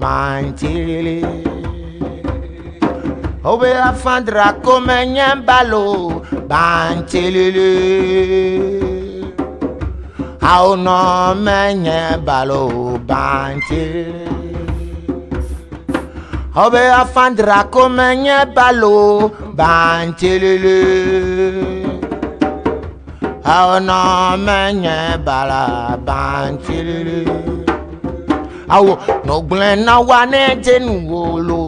bantilili. Obe afandra come nyambalo bantilili. Ao no menye balo bantilili. Obe afandra come nyambalo bantilili. Ao no menye bala bantilili. Ao no glena wane jenuolo.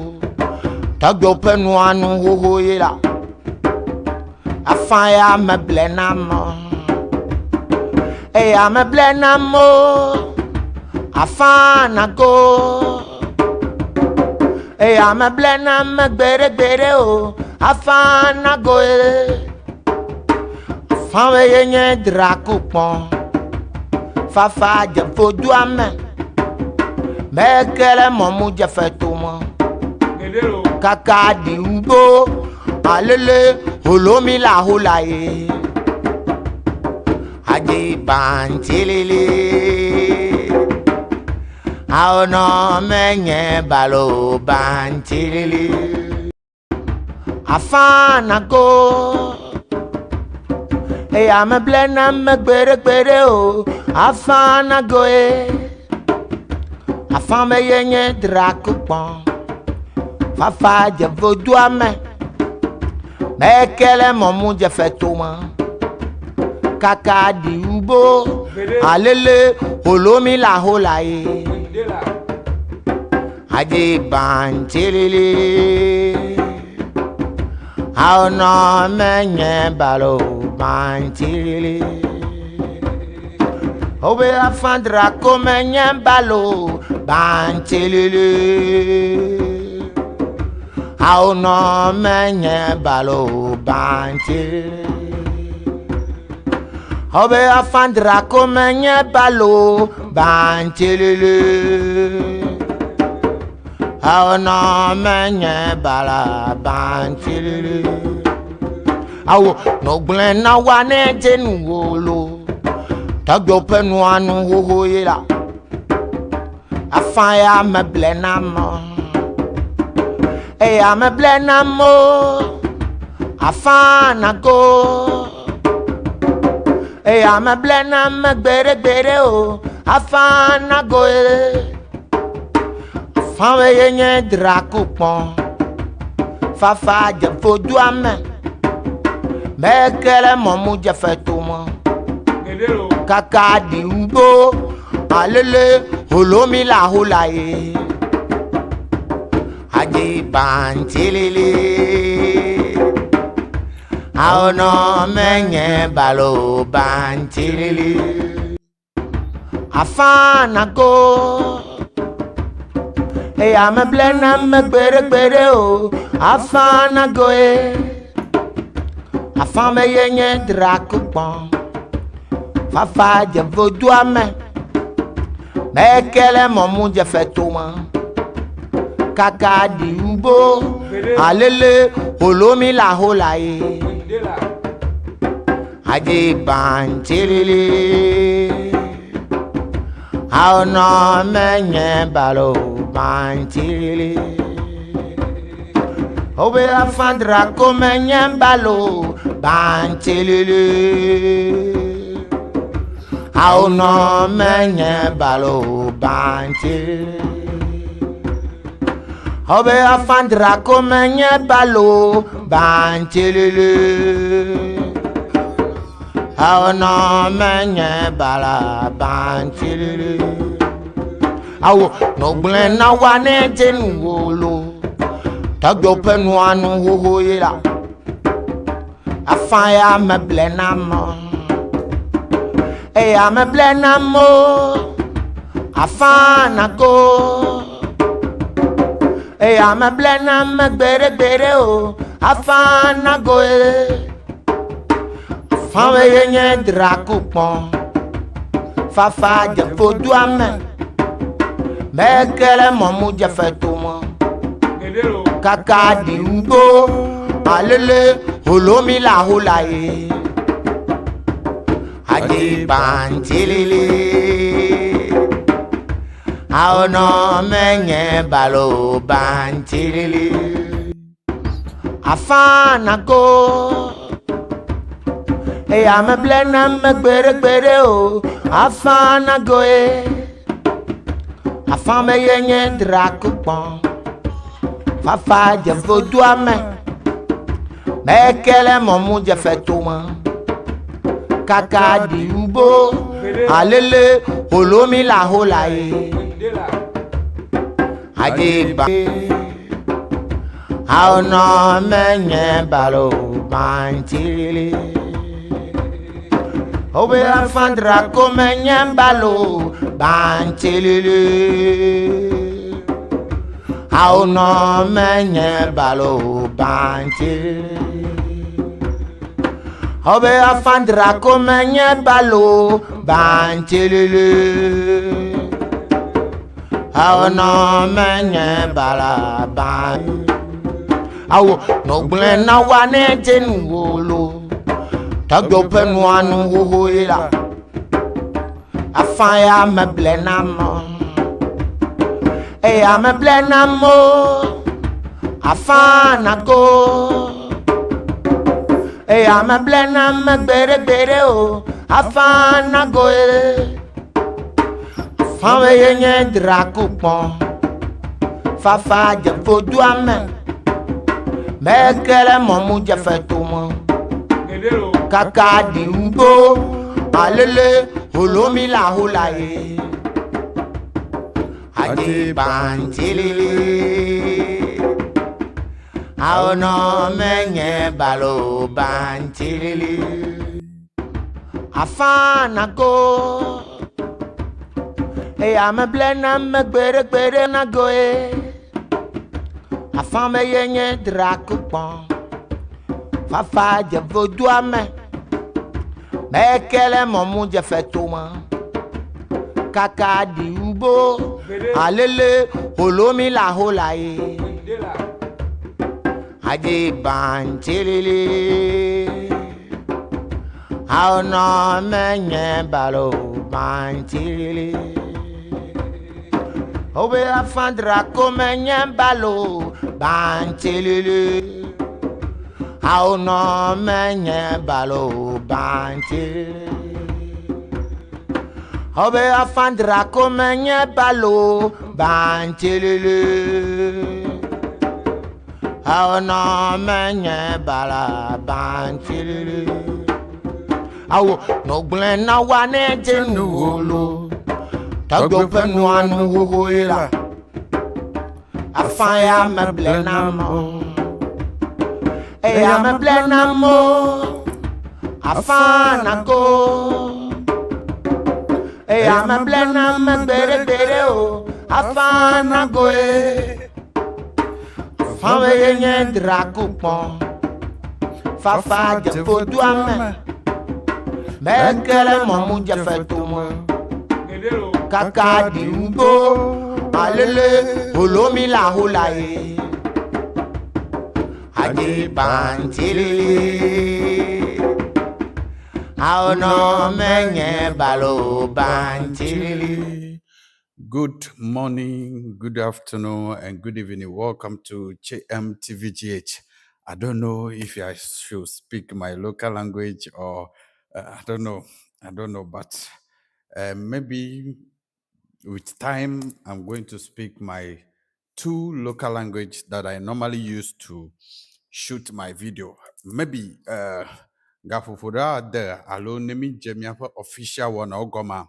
Tagyo penuanu ho yela. Afaya me blenamo. Eya me blenamo. Afana go. Eya me blenam gbere o. Afana go. Afawe yenye drakupon. Fafa je fodu ame. Mekele momu je fetumo. Kaka di ubo alele holomi la holaye aje bantilili ao no menye balo bantilili afana go e ame blena me gbere o afana go e afame yenye drakupon Fafa je vodou ame. Mekele momu je fetoma. Kaka di ubo. Alele holomi la holaye. Aje bantilili. Ao no menye balo bantilili. Obe afandra come nyambalo bantilili. Ao no menye balo bantilili. Obe afandra come nye balo bantilili. Ao no menye bala bantilili. Ao no glena wane jenuolo. Tagyo penuanu ho yela. Afaya me blenamo. Eya me blenamo. Afana go. Eya me blenam gbere o. Afana go. Afawe yenye drakupon. Fafa je fodu ame. Mekele momu je fetumo. Kaka di ubo. Alele holomi la holaye. Aje bantilili. Ao no menye balo bantilili. Afana go. Eya me blena me gbere o. Afana go e. Afame yenye drakupon. Fafa je vodou ame. Mekele momu je fetoma. Kaka di ubo alele holomi la holaye aje bantilili ao no menye balo bantilili obe afandra come nyambalo bantilili ao no menye balo bantilili Obe afandra come nye balo bantilili. Ao no menye bala bantilili. Ao no glena wane jenuolo. Tagyo penuanu ho yela. Afaya me blenamo. Eya me blenamo. Afana go. Eya me blenam gbere o. Afana go e. Afawe yenye drakupon. Fafa je fodu ame. Mekele momu je fetoma. Kaka di ubo. Alele holomi la holaye. Aje bantilili. How no menye balo banchili. Afana go. Hey, I'm a blend, I'm a better, oh. Afana go, Afame yenye drakupon. Fafa je vodua me. Mekele momu je fetuma. Kaka di ubo. Alele, holomi la holaye. Ajiba. How no menye balo banchili. Obe afandra komenye balo banchili. How no menye balo banchili. Obe afandra komenye balo banchili. How no menye bala ban. Awo no glen na wane jenu wolo. Tagyo penuanu huhuila. Afaya me blenamo. Eya me blenamo. Afana go. Eya me blenamo bere o. Afana go. Afame yenye drakupon. Fafa je vodua me. Mekele momu je fetuma. Kaka di ubo. Alele holomi la holaye. Aji banchili. How no menye balo banchili. Afana go. Hey, I'm a blend, I'm a better, na go. Afame yenye drakupon. Fafa je vodua me. Mekele momu je fetuma. Kaka di ubo. Alele holomi la holaye. Aji banchili. How no menye balo banchili. Obe afandra komenye balo banchili. How no menye balo banchili. Obe afandra komenye balo banchili. How no menye bala banchili. Awo no glen na wane jenu wolo. Tagyo penuanu huhuila. Afaya me blenamo. Eya me blenamo. Afana go. Eya me blenamo bere o. Afana go. Afame yenye drakupon. Fafa je vodua me. Mekele momu je fetuma. Kaka di ubo. Alele holomi la holaye. Aji banchili. How no menye balo banchili. Good morning, good afternoon, and good evening. Welcome to JMTVGH. I don't know if I should speak my local language or I don't know, but maybe with time I'm going to speak my two local language that I normally use to shoot my video. Maybe Gafufura there alone nemi jemia official one ogoma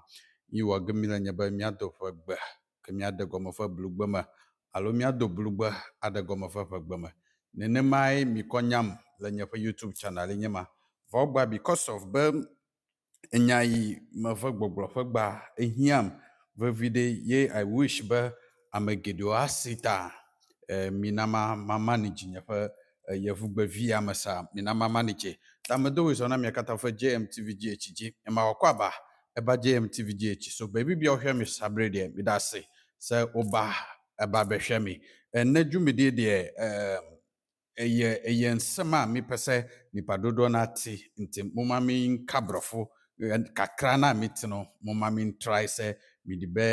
you are gimila nyaba miado for gba kemiade goma for blugbama alo miado blugba ada goma for gbama nene mai mikonyam la nyafa YouTube channel nyama for because of them enyai mafa gbogbo for gba ehiam vivide ye I wish ba amagedo asita minama manage nyafa yavugba via masa minama manage tamedo is on amikata for JMTVGH ema wakwaba eba JMTVGH so baby bi ohwe me sabre de me da se se oba eba behwe me ena dwumede de eye nsema me pese nipa dodo na ate nti moma me nkabrofo kakra na meti no moma me try se mede bɛ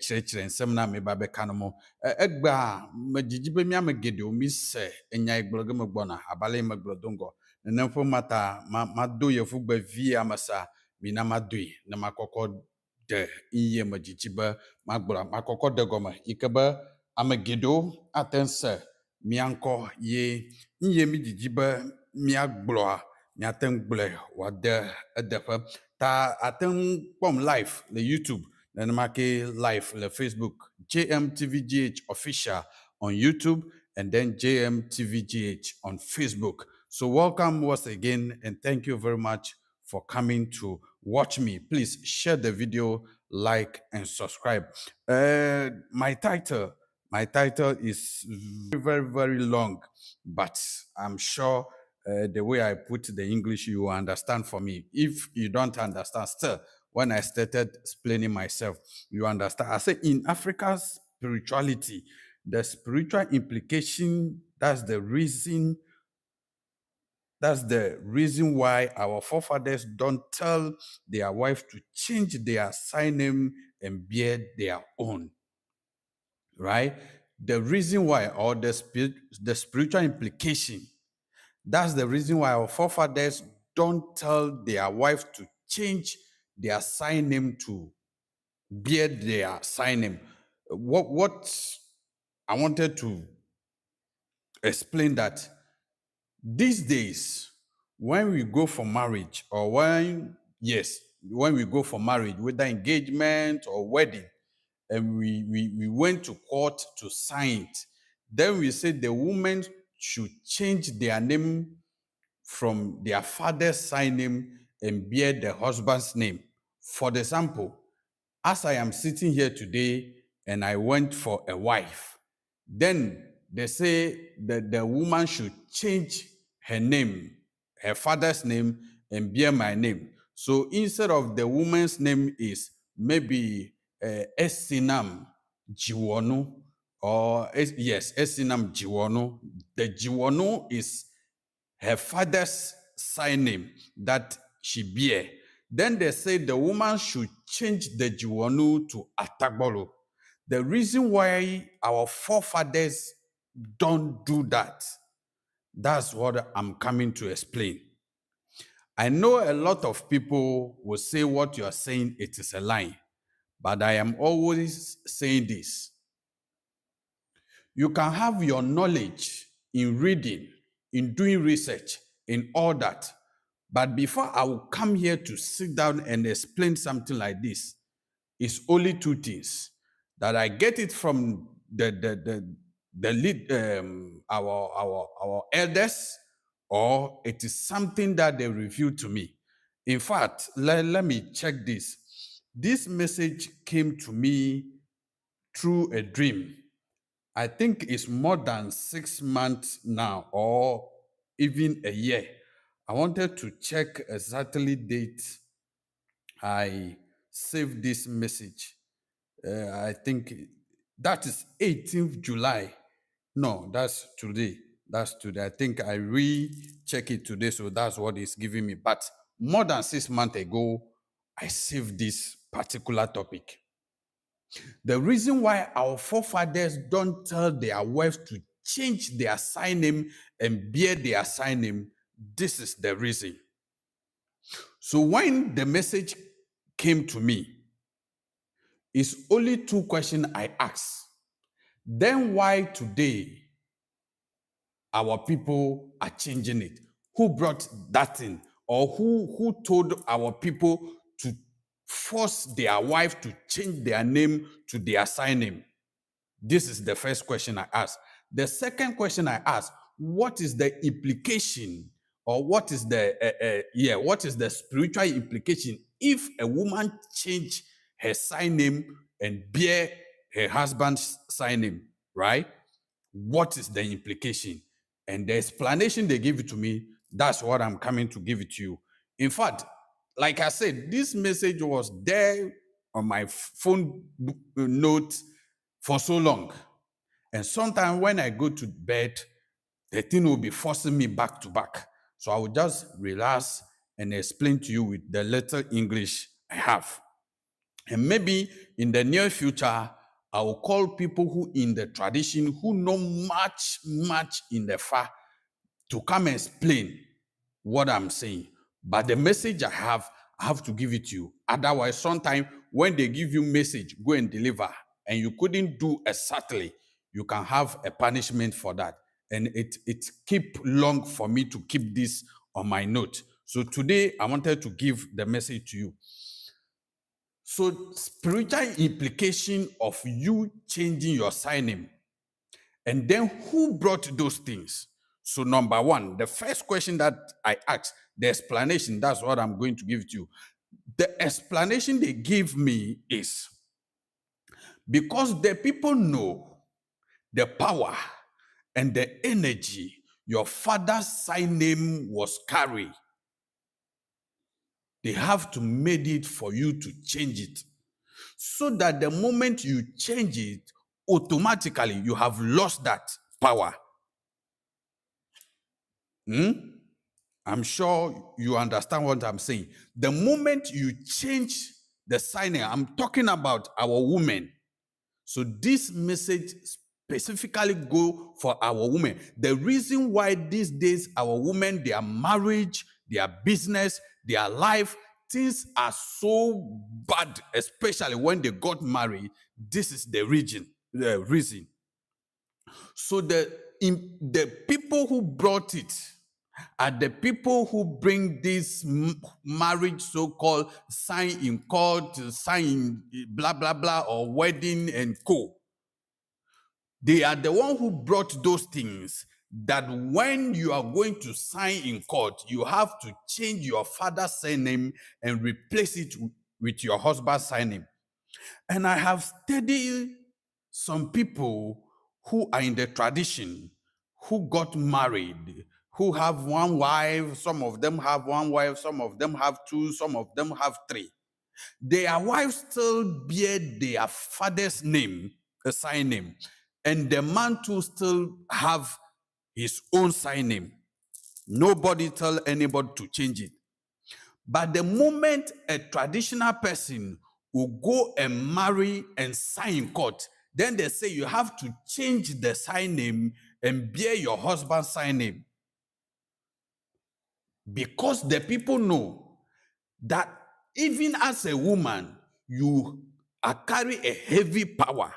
kyerɛkyerɛ nsɛm na meba bɛka no mo ɛgba magyigyi bɛmi amegede omi sɛ enya igbologe megbɔna abale megbrodongo nenefo mata mado yefu gba vie amasa mina madoe na makɔkɔ de iye magyigyi be magblɔ makɔkɔ de gɔme yike be ame geɖewo ate sɛ miankɔ ye nye mi dzidzi be miagblɔa miate ŋu gblɔe wòade edeƒe ta ate ŋu kpɔm live le YouTube nenema ke live le Facebook JMTVGH official on YouTube and then JMTVGH on Facebook. So welcome once again and thank you very much for coming to watch me. Please share the video, like and subscribe. My title is very, very long, but I'm sure the way I put the English, you will understand for me. If you don't understand, still, when I started explaining myself, you understand. I say in Africa's spirituality, the spiritual implication, that's the reason why our forefathers don't tell their wife to change their surname and bear their own. Right? The reason why, or the spiritual implication, that's the reason why our forefathers don't tell their wives to change their surname to bear their surname. What I wanted to explain that these days, when we go for marriage, or when we go for marriage, whether engagement or wedding, and we went to court to sign it, then we say the women should change their name from their father's surname and bear the husband's name. For example, as I am sitting here today and I went for a wife, then they say that the woman should change her name, her father's name, and bear my name. So instead of the woman's name is maybe Esinam Jiwonu, or Esinam Jiwonu. The Jiwonu is her father's surname that she bear. Then they say the woman should change the Jiwonu to Atagbolo. The reason why our forefathers don't do that, that's what I'm coming to explain. I know a lot of people will say what you are saying, it is a lie, but I am always saying this. You can have your knowledge in reading, in doing research, in all that. But before I will come here to sit down and explain something like this, it's only two things. That I get it from our elders, or it is something that they revealed to me. In fact, let me check this. This message came to me through a dream. I think it's more than 6 months now, or even a year. I wanted to check exactly date I saved this message. I think that is 18th July. No, that's today. That's today. I think I recheck it today, so that's what it's giving me. But more than 6 months ago, I saved this particular topic. The reason why our forefathers don't tell their wives to change their surname and bear their surname, this is the reason. So when the message came to me, it's only two questions I asked. Then why today our people are changing it? Who brought that in? Or who told our people to force their wife to change their name to their surname? This is the first question I asked. The second question I asked, what is the implication, or what is the spiritual implication if a woman change her surname and bear her husband's surname, right? What is the implication? And the explanation they give it to me, that's what I'm coming to give it to you. In fact, like I said, this message was there on my phone note for so long. And sometimes when I go to bed, the thing will be forcing me back to back. So I will just relax and explain to you with the little English I have. And maybe in the near future, I will call people who in the tradition who know much in the far to come and explain what I'm saying. But the message I have to give it to you. Otherwise, sometimes when they give you message, go and deliver, and you couldn't do exactly, you can have a punishment for that. And it keep long for me to keep this on my note. So today I wanted to give the message to you. So spiritual implication of you changing your surname. And then who brought those things? So number one, the first question that I asked, the explanation, that's what I'm going to give to you. The explanation they give me is because the people know the power and the energy your father's surname was carrying. They have to make it for you to change it. So that the moment you change it, automatically you have lost that power. I'm sure you understand what I'm saying. The moment you change the signing, I'm talking about our women. So this message specifically go for our women. The reason why these days our women, their marriage, their business, their life, things are so bad, especially when they got married. This is the reason. So the people who brought it are the people who bring this marriage, so-called sign in court, sign in blah, blah, blah, or wedding and co. They are the one who brought those things that when you are going to sign in court, you have to change your father's surname and replace it with your husband's surname. And I have studied some people who are in the tradition, who got married, who have one wife, some of them have one wife, some of them have two, some of them have three. Their wives still bear their father's name, a sign name, and the man too still have his own sign name. Nobody tell anybody to change it. But the moment a traditional person will go and marry and sign in court, then they say you have to change the sign name and bear your husband's sign name. Because the people know that even as a woman, you are carry a heavy power.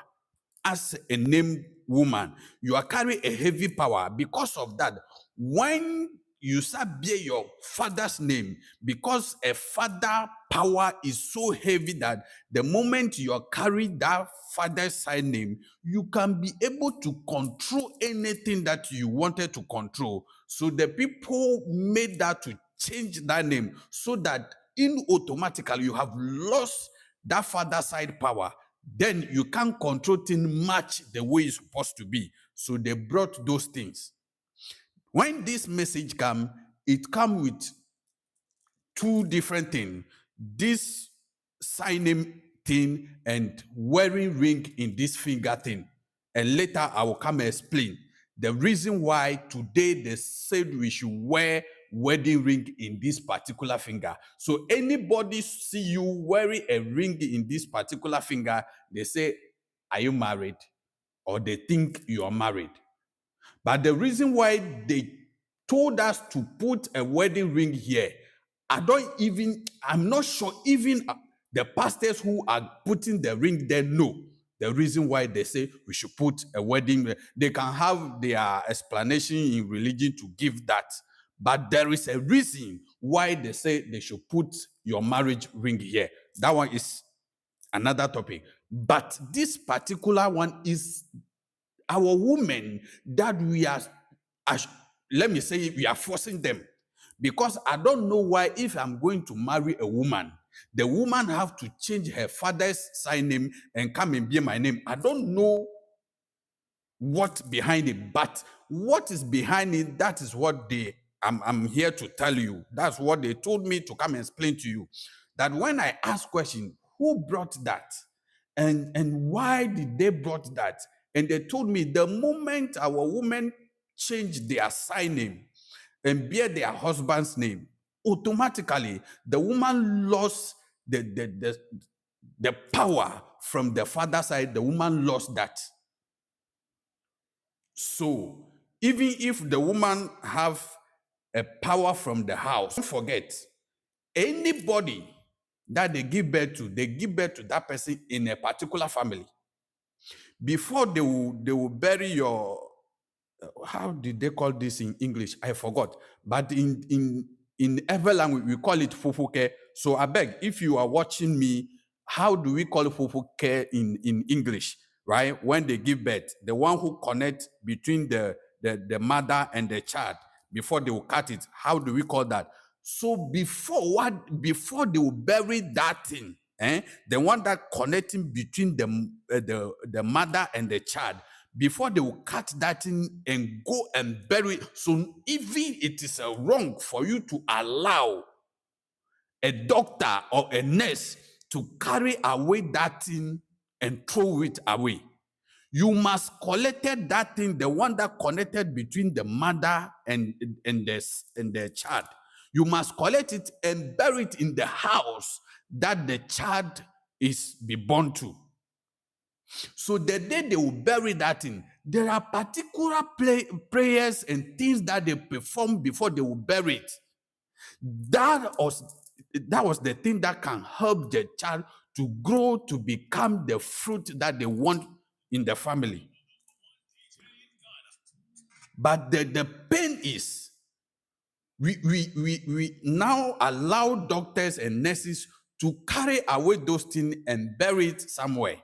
As a named woman, you are carrying a heavy power. Because of that, when you start bear your father's name, because a father power is so heavy that the moment you are carrying that father's sign name, you can be able to control anything that you wanted to control. So the people made that to change that name so that in automatically you have lost that father side power. Then you can't control things much the way it's supposed to be. So they brought those things. When this message come, it come with two different things. This signing thing and wearing ring in this finger thing. And later I will come and explain the reason why today they said we should wear wedding ring in this particular finger. So anybody see you wearing a ring in this particular finger, they say, are you married? Or they think you are married. But the reason why they told us to put a wedding ring here, I'm not sure even the pastors who are putting the ring there know the reason why they say we should put a wedding ring. They can have their explanation in religion to give that. But there is a reason why they say they should put your marriage ring here. That one is another topic. But this particular one is our women that let me say, we are forcing them. Because I don't know why, if I'm going to marry a woman, the woman have to change her father's sign name and come and bear my name. I don't know what behind it, but what is behind it, that is what I'm here to tell you. That's what they told me to come and explain to you. That when I ask question, who brought that? And why did they brought that? And they told me the moment our women changed their sign name and bear their husband's name, automatically the woman lost the power from the father side, the woman lost that. So even if the woman have a power from the house, don't forget, anybody that they give birth to that person in a particular family. Before they will bury your, how did they call this in English? I forgot. But in every language, we call it fufuke. So I beg, if you are watching me, how do we call fufuke in English? Right? When they give birth, the one who connects between the mother and the child before they will cut it. How do we call that? So before they will bury that thing, the one that connecting between the mother and the child, before they will cut that thing and go and bury it. So even it is wrong for you to allow a doctor or a nurse to carry away that thing and throw it away. You must collect that thing, the one that connected between the mother and the child. You must collect it and bury it in the house that the child is be born to. So the day they will bury that thing, there are particular prayers and things that they perform before they will bury it. That was the thing that can help the child to grow to become the fruit that they want in the family. But the pain is we now allow doctors and nurses to carry away those things and bury it somewhere,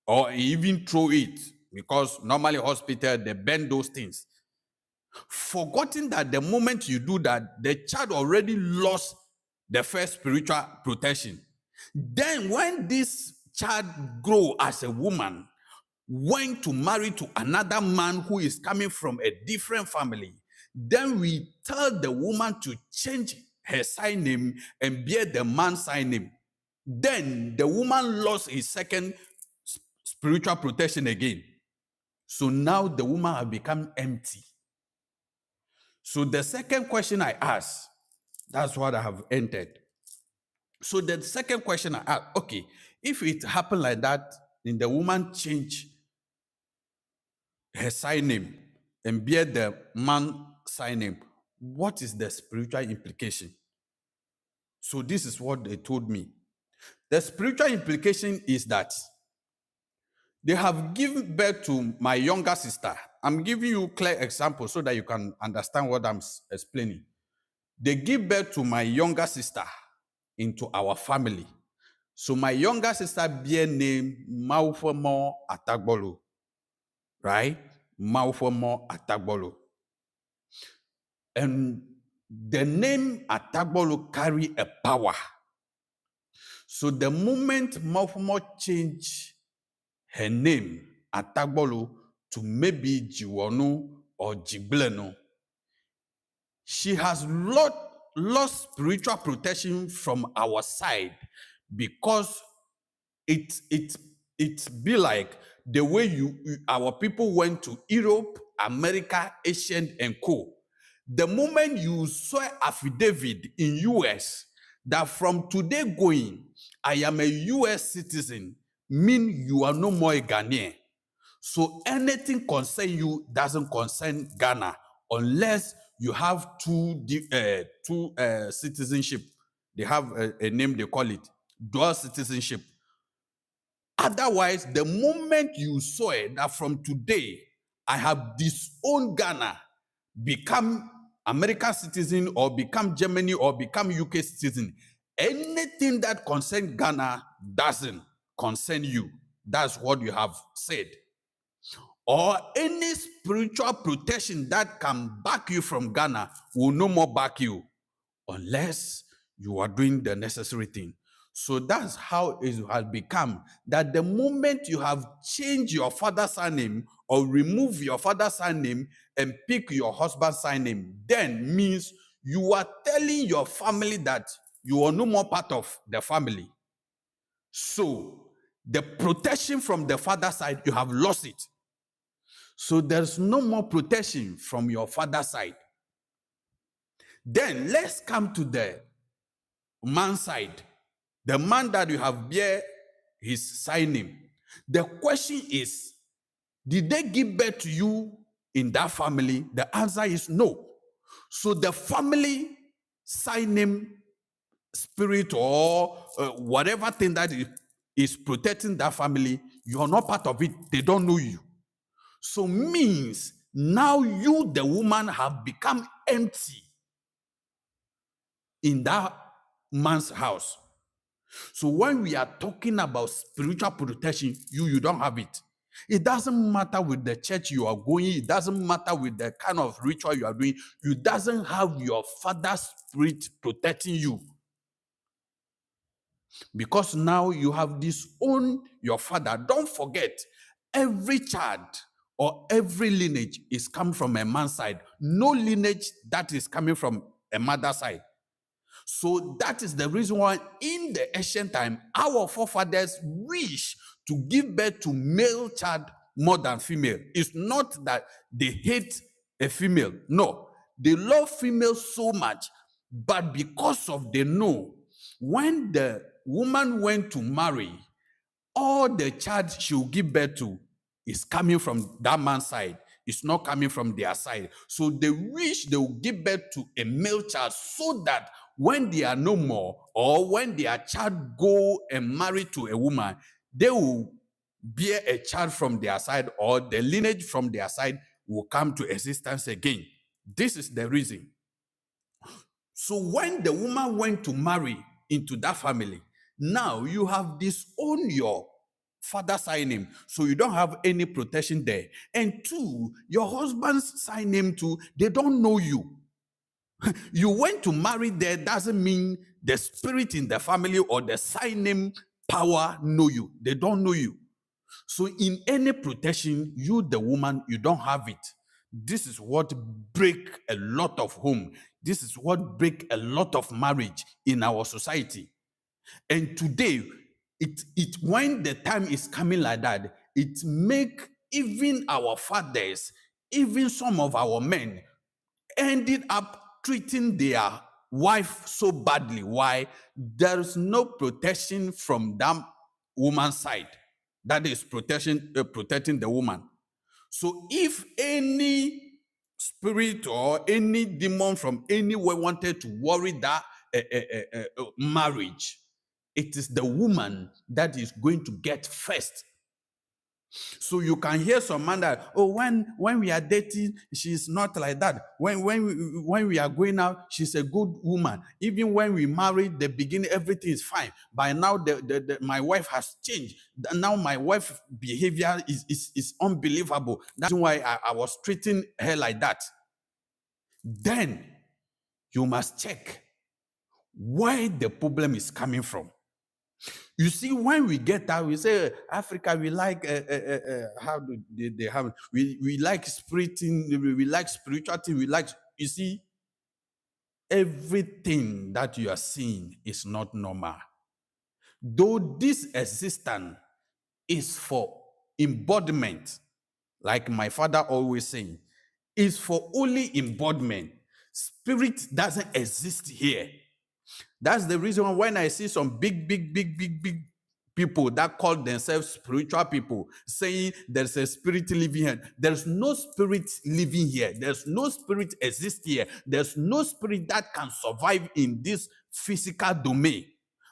or even throw it, because normally hospital they burn those things, forgetting that the moment you do that, the child already lost the first spiritual protection. Then when this child grow as a woman, went to marry to another man who is coming from a different family, then we tell the woman to change her sign name and bear the man's sign name. Then the woman lost his second spiritual protection again. So now the woman has become empty. So the second question I asked, that's what I have entered. So the second question I asked, okay, if it happened like that, then the woman change her sign name and bear the man sign name, what is the spiritual implication? So this is what they told me. The spiritual implication is that they have given birth to my younger sister. I'm giving you clear examples so that you can understand what I'm explaining. They give birth to my younger sister into our family. So my younger sister bear name Maufomo Atagbolo. Right? Maufomo Atagbolo. And the name Atagbolo carry a power. So the moment Maufomo change her name Atagbolo to maybe Jiwonu or Jibleno, she has lost spiritual protection from our side, because it be like the way our people went to Europe, America, Asian, and co. The moment you saw affidavit in US that from today going, I am a US citizen, mean you are no more a Ghanaian. So anything concern you doesn't concern Ghana unless you have two citizenship. They have a name, they call it dual citizenship. Otherwise, the moment you saw it, that from today, I have disowned Ghana, become American citizen, or become Germany, or become UK citizen, anything that concerns Ghana doesn't concern you. That's what you have said. Or any spiritual protection that can back you from Ghana will no more back you unless you are doing the necessary thing. So that's how it has become, that the moment you have changed your father's surname or remove your father's surname and pick your husband's surname, then means you are telling your family that you are no more part of the family. So the protection from the father's side, you have lost it. So there's no more protection from your father's side. Then let's come to the man's side. The man that you have bear his sign. The question is, did they give birth to you in that family? The answer is no. So the family sign spirit or whatever thing that is protecting that family, you are not part of it. They don't know you. So means now you, the woman, have become empty in that man's house. So when we are talking about spiritual protection, you don't have it. It doesn't matter with the church you are going. It doesn't matter with the kind of ritual you are doing. You doesn't have your father's spirit protecting you. Because now you have disowned your father. Don't forget, every child or every lineage is coming from a man's side. No lineage that is coming from a mother's side. So that is the reason why in the ancient time, our forefathers wish to give birth to male child more than female. It's not that they hate a female. No, they love females so much, but because of they know when the woman went to marry, all the child she will give birth to is coming from that man's side. It's not coming from their side. So they wish they will give birth to a male child so that when they are no more, or when their child go and marry to a woman, they will bear a child from their side, or the lineage from their side will come to existence again. This is the reason. So when the woman went to marry into that family, now you have disowned your father's surname, so you don't have any protection there. And two, your husband's surname too, they don't know you. You went to marry there doesn't mean the spirit in the family or the surname power know you. They don't know you. So in any protection, you, the woman, you don't have it. This is what break a lot of home. This is what break a lot of marriage in our society. And today, it when the time is coming like that, it make even our fathers, even some of our men, ended up treating their wife so badly. Why? There is no protection from that woman's side. That is protecting the woman. So if any spirit or any demon from anywhere wanted to worry that marriage, it is the woman that is going to get first. So you can hear some man that, oh, when we are dating, she's not like that. When we are going out, she's a good woman. Even when we married, the beginning, everything is fine. By now, my wife has changed. Now my wife's behavior is unbelievable. That's why I was treating her like that. Then you must check where the problem is coming from. You see, when we get out, we say Africa. We like how do they have? We like we like spirituality. We like, you see, everything that you are seeing is not normal. Though this existence is for embodiment, like my father always saying, is for only embodiment. Spirit doesn't exist here. That's the reason why when I see some big people that call themselves spiritual people saying there's a spirit living here. There's no spirit living here. There's no spirit exist here. There's no spirit that can survive in this physical domain,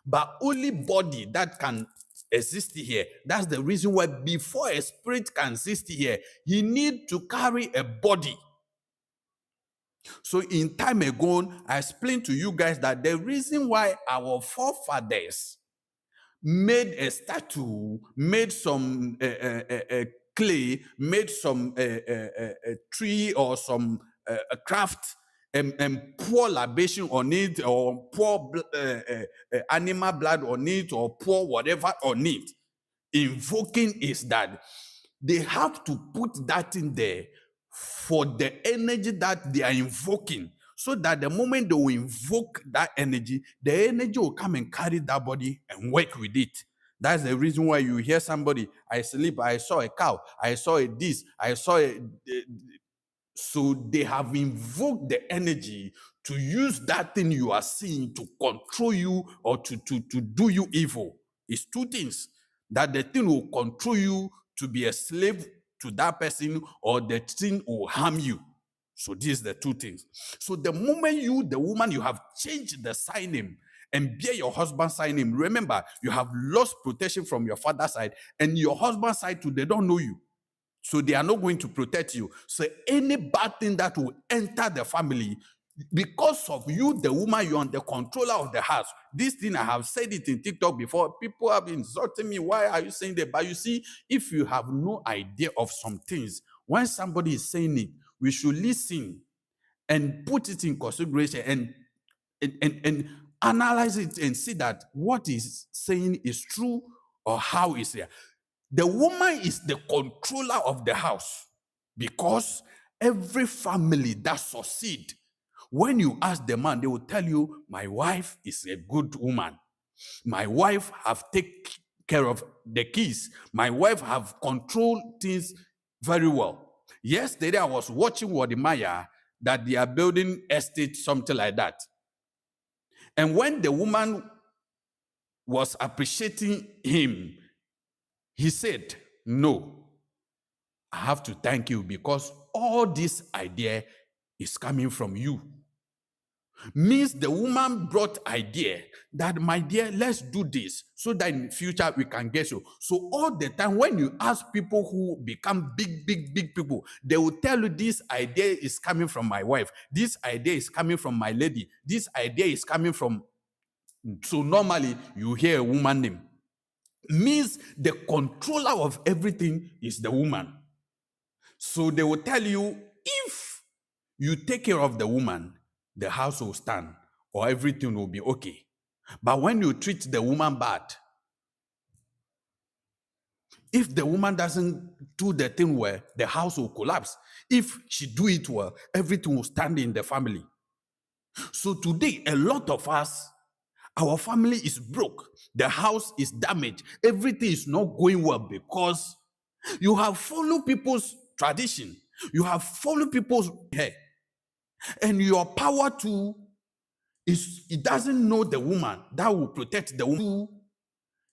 but only body that can exist here. That's the reason why before a spirit can exist here, he need to carry a body. So in time ago, I explained to you guys that the reason why our forefathers made a statue, made some clay, made some tree or some craft, and pour libation on it, or pour animal blood on it, or pour whatever on it, invoking is that they have to put that in there for the energy that they are invoking, so that the moment they will invoke that energy, the energy will come and carry that body and work with it. That's the reason why you hear somebody, I sleep, I saw a cow, I saw a this, I saw a... So they have invoked the energy to use that thing you are seeing to control you or to do you evil. It's two things. that the thing will control you to be a slave to that person, or the thing will harm you. So these are the two things. So the moment you, the woman, you have changed the sign name and bear your husband's sign name, remember, you have lost protection from your father's side, and your husband's side too, they don't know you. So they are not going to protect you. So any bad thing that will enter the family, because of you, the woman, you're the controller of the house. This thing, I have said it in TikTok before. People have been insulting me. Why are you saying that? But you see, if you have no idea of some things, when somebody is saying it, we should listen and put it in consideration and analyze it and see that what is saying is true or how is it. The woman is the controller of the house, because every family that succeed, when you ask the man, they will tell you, my wife is a good woman. My wife have taken care of the kids. My wife have controlled things very well. Yesterday, I was watching Wadimaya that they are building estate, something like that. And when the woman was appreciating him, he said, no, I have to thank you, because all this idea is coming from you. Means the woman brought idea that, my dear, let's do this so that in future we can get you. So all the time when you ask people who become big people, they will tell you, this idea is coming from my wife. This idea is coming from my lady. This idea is coming from... So normally you hear a woman name. Means the controller of everything is the woman. So they will tell you, if you take care of the woman, the house will stand, or everything will be okay. But when you treat the woman bad, if the woman doesn't do the thing well, the house will collapse. If she do it well, everything will stand in the family. So today, a lot of us, our family is broke. The house is damaged. Everything is not going well because you have followed people's tradition. You have followed people's hair. And your power too is, it doesn't know the woman that will protect the woman.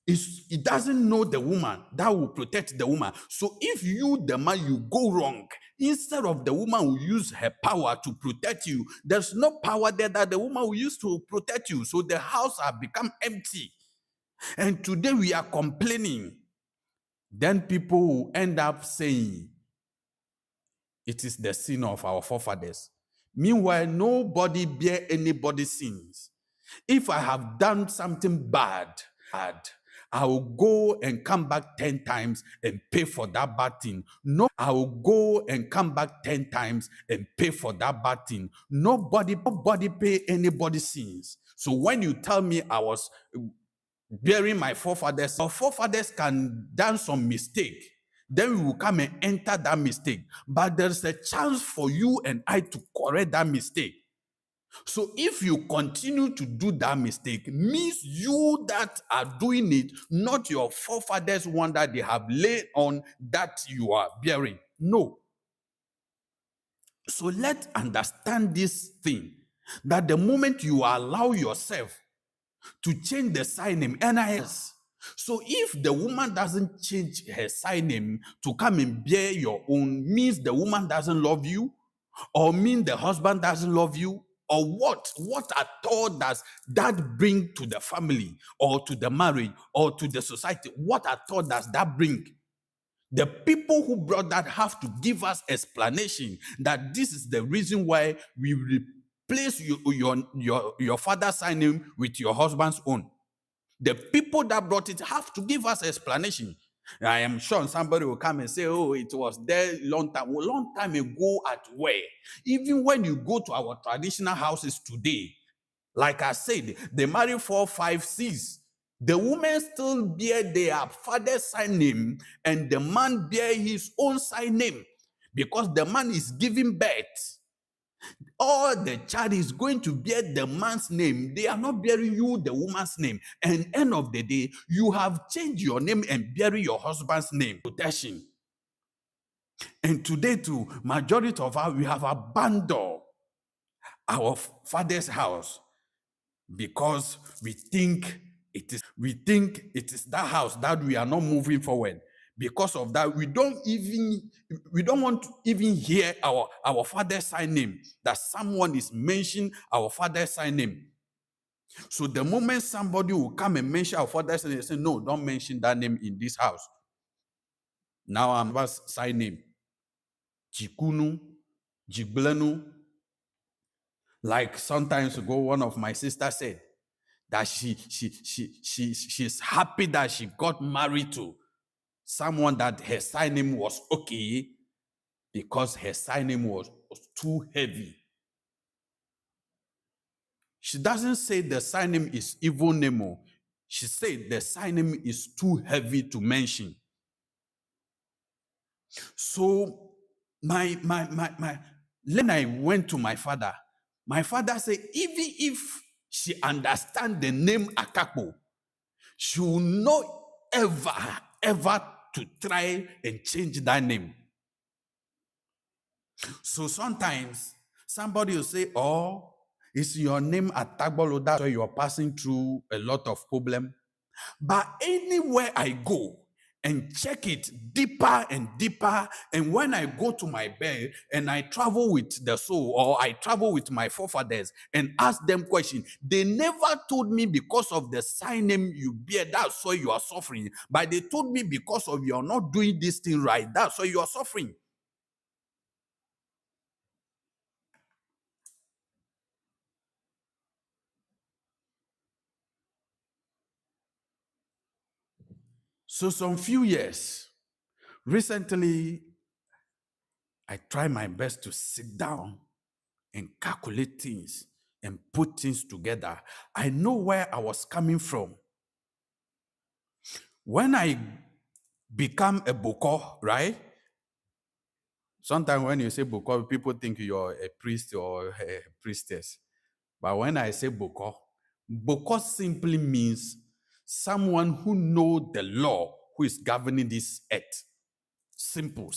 It doesn't know the woman that will protect the woman. So if you, the man, you go wrong, instead of the woman will use her power to protect you, there's no power there that the woman will use to protect you. So the house has become empty. And today we are complaining. Then people will end up saying, it is the sin of our forefathers. Meanwhile, nobody bear anybody's sins. If I have done something bad, I will go and come back 10 times and pay for that bad thing. No, I will go and come back 10 times and pay for that bad thing. Nobody pay anybody's sins. So when you tell me I was bearing my forefathers, our forefathers can done some mistake. Then we will come and enter that mistake. But there's a chance for you and I to correct that mistake. So if you continue to do that mistake, means you that are doing it, not your forefathers one that they have laid on that you are bearing. No. So let's understand this thing, that the moment you allow yourself to change the sign name, NIS. So if the woman doesn't change her sign name to come and bear your own, means the woman doesn't love you, or mean the husband doesn't love you, or what at all does that bring to the family, or to the marriage, or to the society? What at all does that bring? The people who brought that have to give us explanation that this is the reason why we replace your father's sign name with your husband's own. The people that brought it have to give us explanation. I am sure somebody will come and say, oh, it was there long time ago at where? Even when you go to our traditional houses today, like I said, they marry 4, 5, 6. The women still bear their father's sign name and the man bear his own sign name, because the man is giving birth. All the child is going to bear the man's name. They are not bearing you, the woman's name. And end of the day, you have changed your name and bearing your husband's name. Protection. And today too, majority of us, we have abandoned our father's house because we think We think it is that house that we are not moving forward. Because of that, we don't want to even hear our father's sign name, that someone is mentioning our father's sign name. So the moment somebody will come and mention our father's sign name, say, no, don't mention that name in this house. Now I'm about sign name. Jikunu, Jiblenu. Like sometimes ago, one of my sisters said that she's happy that she got married to someone that her sign name was okay, because her sign name was too heavy. She doesn't say the sign name is evil name. She said the sign name is too heavy to mention. So when I went to my father said, even if she understands the name Akapo, she will not ever to try and change that name. So sometimes somebody will say, oh, is your name Atagbolo? That's why you're passing through a lot of problem. But anywhere I go and check it deeper and deeper, and when I go to my bed and I travel with the soul, or I travel with my forefathers and ask them questions, they never told me because of the sign name you bear, that's why you are suffering. But they told me because of you're not doing this thing right, that's why you are suffering. So some few years, recently, I try my best to sit down and calculate things and put things together. I know where I was coming from. When I become a boko, right? Sometimes when you say boko, people think you're a priest or a priestess. But when I say boko, boko simply means someone who knows the law, who is governing this earth. Simple.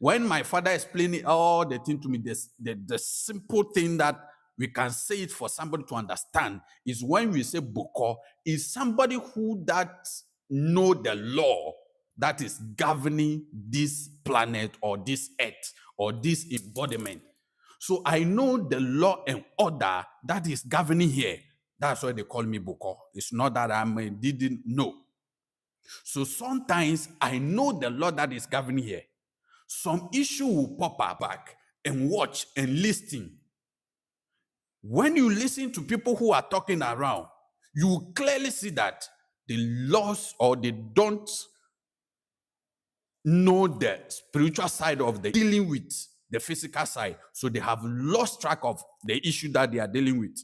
When my father explained all the thing to me, the simple thing that we can say it for somebody to understand is when we say boko, is somebody who that know the law that is governing this planet or this earth or this embodiment. So I know the law and order that is governing here. That's why they call me boko. It's not that I didn't know. So sometimes I know the law that is governing here. Some issue will pop up back and watch and listen. When you listen to people who are talking around, you will clearly see that the laws or they don't know the spiritual side of the dealing with the physical side. So they have lost track of the issue that they are dealing with,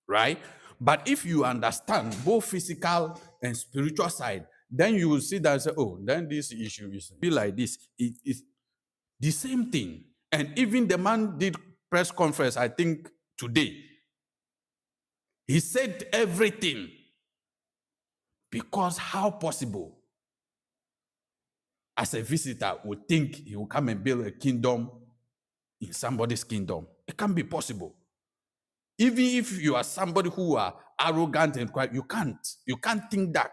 right? But if you understand both physical and spiritual side, then you will see that and say, oh, then this issue is be like this. It's the same thing. And even the man did press conference, I think today. He said everything. Because how possible as a visitor would think he will come and build a kingdom in somebody's kingdom? It can't be possible. Even if you are somebody who are arrogant and quiet, you can't think that.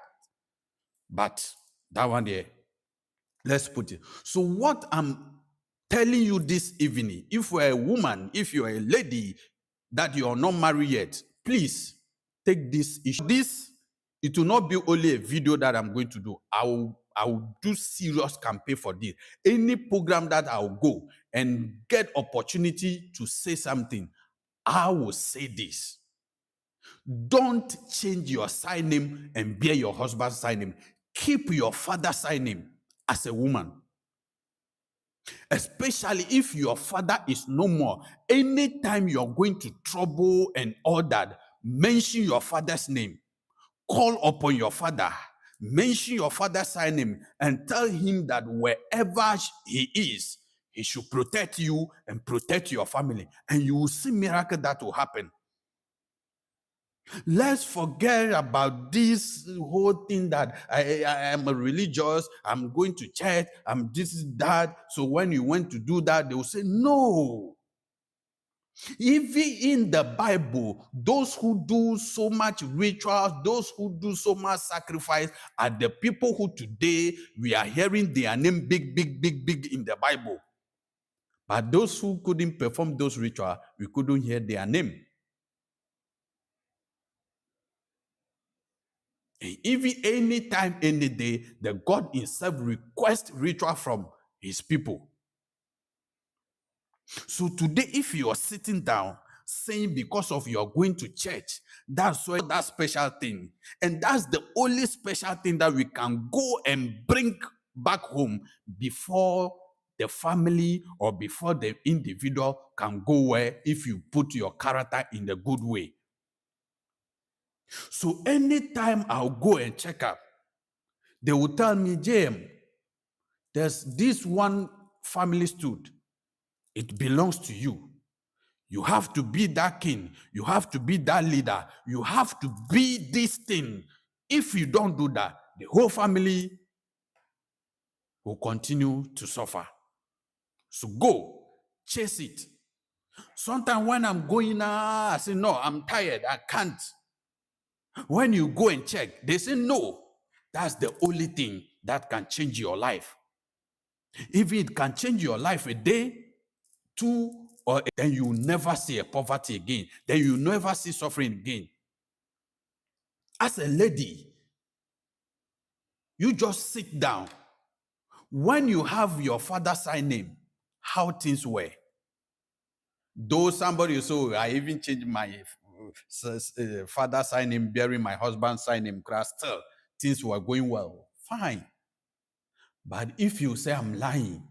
But that one there, let's put it. So what I'm telling you this evening, if you're a woman, if you're a lady that you are not married yet, please take this issue. This, it will not be only a video that I'm going to do. I will do serious campaign for this. Any program that I'll go and get opportunity to say something, I will say this. Don't change your sign name and bear your husband's sign name. Keep your father's sign name as a woman. Especially if your father is no more. Anytime you're going to trouble and all that, mention your father's name. Call upon your father. Mention your father's sign name and tell him that wherever he is, he should protect you and protect your family. And you will see miracle that will happen. Let's forget about this whole thing that I am a religious, I'm going to church, I'm this, that. So when you went to do that, they will say, no. Even in the Bible, those who do so much rituals, those who do so much sacrifice are the people who today we are hearing their name big in the Bible. But those who couldn't perform those rituals, we couldn't hear their name. And even anytime, any day, the God himself requests ritual from his people. So today, if you are sitting down saying because of you are going to church, that's why that special thing. And that's the only special thing that we can go and bring back home before the family or before the individual can go where if you put your character in a good way. So anytime I'll go and check up, they will tell me, JM, there's this one family stood. It belongs to you. You have to be that king. You have to be that leader. You have to be this thing. If you don't do that, the whole family will continue to suffer. So go, chase it. Sometimes when I'm going, I say, no, I'm tired. I can't. When you go and check, they say, no. That's the only thing that can change your life. If it can change your life a day, two, or then you never see a poverty again. Then you never see suffering again. As a lady, you just sit down. When you have your father's sign name, how things were. Though somebody so I even changed my father's sign name, bearing my husband's sign name, still things were going well. Fine. But if you say I'm lying,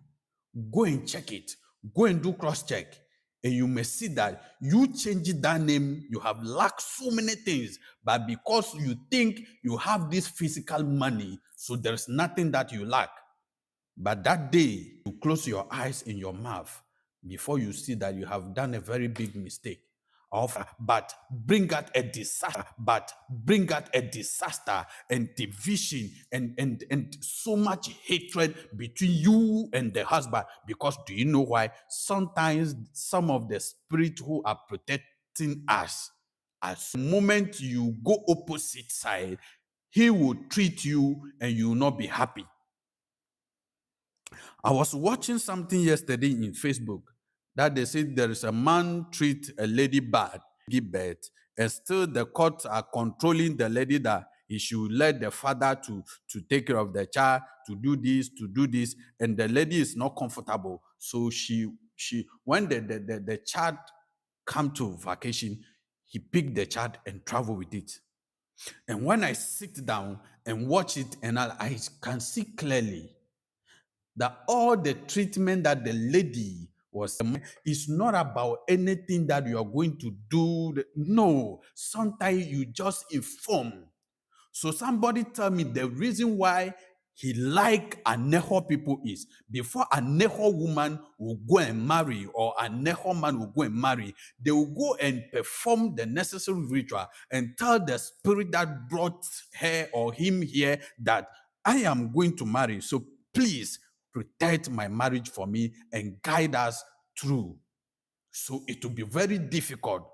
go and check it. Go and do cross-check. And you may see that you change that name, you have lacked so many things, but because you think you have this physical money, so there's nothing that you lack. But that day, you close your eyes and your mouth before you see that you have done a very big mistake. But bring out a disaster, and division and so much hatred between you and the husband. Because do you know why? Sometimes some of the spirits who are protecting us, as the moment you go opposite side, he will treat you and you will not be happy. I was watching something yesterday in Facebook that they said there is a man treat a lady bad, give birth, and still the courts are controlling the lady that he should let the father to take care of the child, to do this, and the lady is not comfortable. So she when the child come to vacation, he picked the child and travel with it. And when I sit down and watch it, and I can see clearly that all the treatment that the lady was is not about anything that you are going to do. No, sometimes you just inform. So somebody tell me the reason why he like Aneho people is before Aneho woman will go and marry or Aneho man will go and marry, they will go and perform the necessary ritual and tell the spirit that brought her or him here that I am going to marry. So please protect my marriage for me and guide us through. So it will be very difficult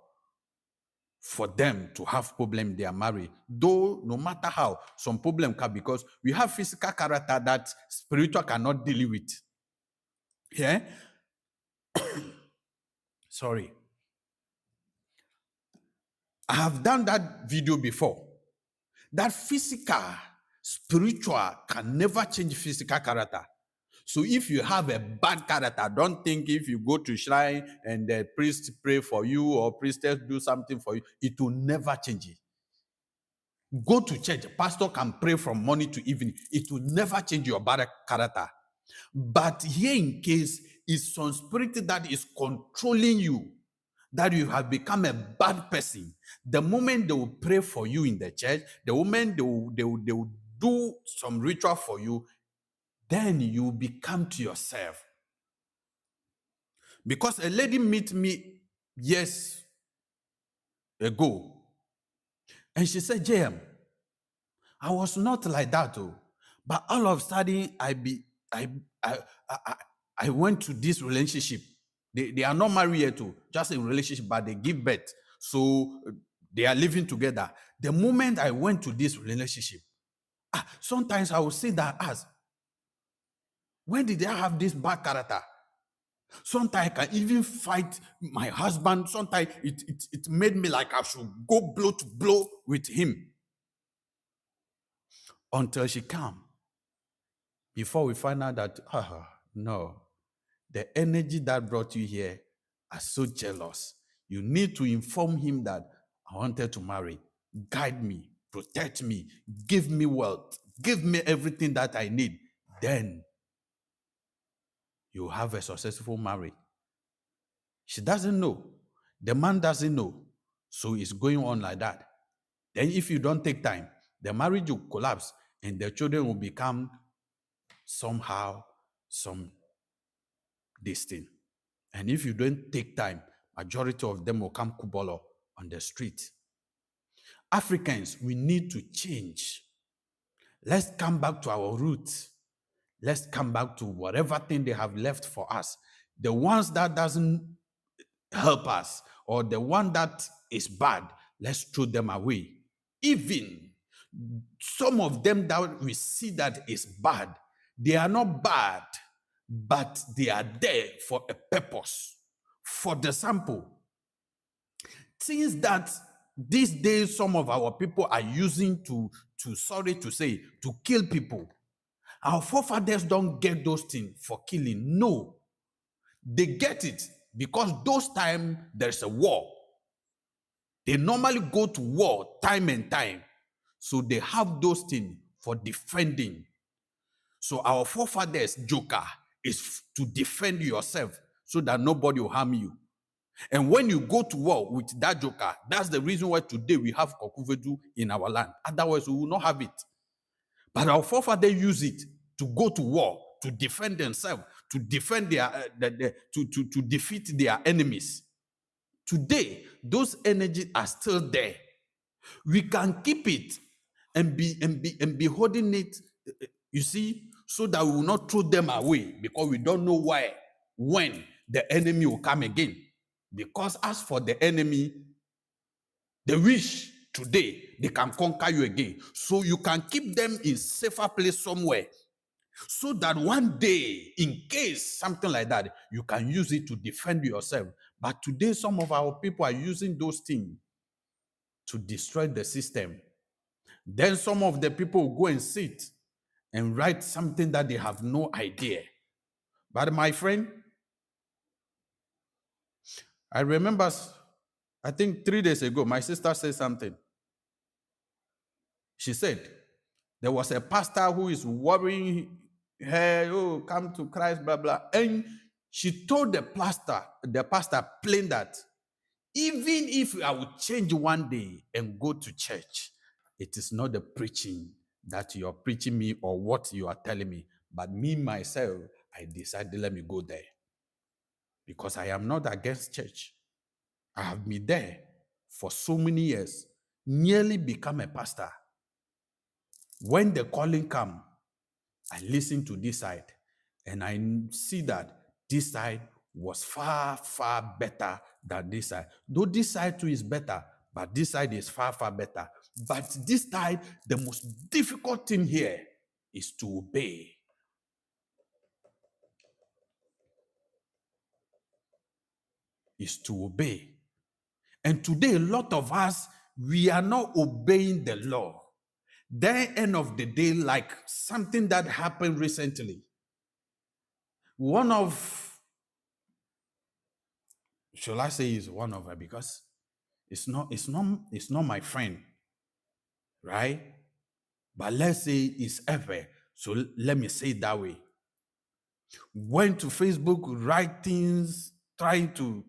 for them to have problem they are married. Though no matter how, some problem come because we have physical character that spiritual cannot deal with. Yeah? Sorry. I have done that video before. That physical, spiritual can never change physical character. So if you have a bad character, don't think if you go to shrine and the priest pray for you or priestess do something for you, it will never change it. Go to church, pastor can pray from morning to evening. It will never change your bad character. But here in case is some spirit that is controlling you, that you have become a bad person. The moment they will pray for you in the church, the moment they will do some ritual for you, then you become to yourself. Because a lady met me years ago, and she said, JM, I was not like that, but all of a sudden I went to this relationship. They are not married yet, too, just in relationship, but they give birth. So they are living together. The moment I went to this relationship, sometimes I will say that as when did I have this bad character? Sometimes I can even fight my husband. Sometimes it made me like I should go blow to blow with him until she came. Before we find out that, no, the energy that brought you here are so jealous. You need to inform him that I wanted to marry. Guide me, protect me, give me wealth, give me everything that I need. Then you have a successful marriage. She doesn't know. The man doesn't know. So it's going on like that. Then if you don't take time, the marriage will collapse and the children will become somehow some distant. And if you don't take time, majority of them will come kubolo on the street. Africans, we need to change. Let's come back to our roots. Let's come back to whatever thing they have left for us. The ones that doesn't help us or the one that is bad, let's throw them away. Even some of them that we see that is bad, they are not bad, but they are there for a purpose. For the sample, things that these days some of our people are using to sorry to say, to kill people. Our forefathers don't get those things for killing. No, they get it because those times there's a war. They normally go to war time and time. So they have those things for defending. So our forefathers' joker is to defend yourself so that nobody will harm you. And when you go to war with that joker, that's the reason why today we have Kokuvedu in our land. Otherwise, we will not have it. But our forefathers use it to go to war, to defend themselves, to defend to defeat their enemies. Today, those energies are still there. We can keep it and be holding it, you see, so that we will not throw them away because we don't know when the enemy will come again. Because as for the enemy, they wish today they can conquer you again. So you can keep them in safer place somewhere. So that one day, in case something like that, you can use it to defend yourself. But today, some of our people are using those things to destroy the system. Then some of the people will go and sit and write something that they have no idea. But my friend, I remember, I think 3 days ago, my sister said something. She said, there was a pastor who is worrying her, oh, come to Christ, blah, blah. And she told the pastor plain that even if I would change one day and go to church, it is not the preaching that you're preaching me or what you are telling me, but me, myself, I decided, let me go there. Because I am not against church. I have been there for so many years, nearly become a pastor. When the calling comes, I listen to this side and I see that this side was far, far better than this side. Though this side too is better, but this side is far, far better. But this side, the most difficult thing here is to obey. Is to obey. And today, a lot of us, we are not obeying the law. Then, end of the day, like something that happened recently. One of, shall I say is one of her, because it's not my friend, right? But let's say it's ever. So let me say it that way. Went to Facebook, write things, trying to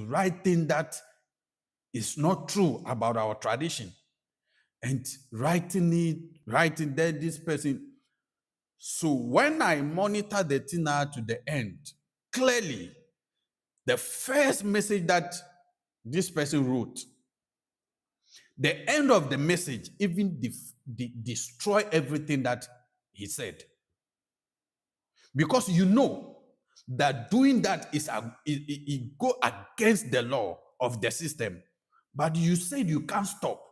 write things that is not true about our tradition. And writing there, this person. So when I monitor the thing out to the end, clearly, the first message that this person wrote, the end of the message even destroy everything that he said. Because you know that doing that it go against the law of the system. But you said you can't stop.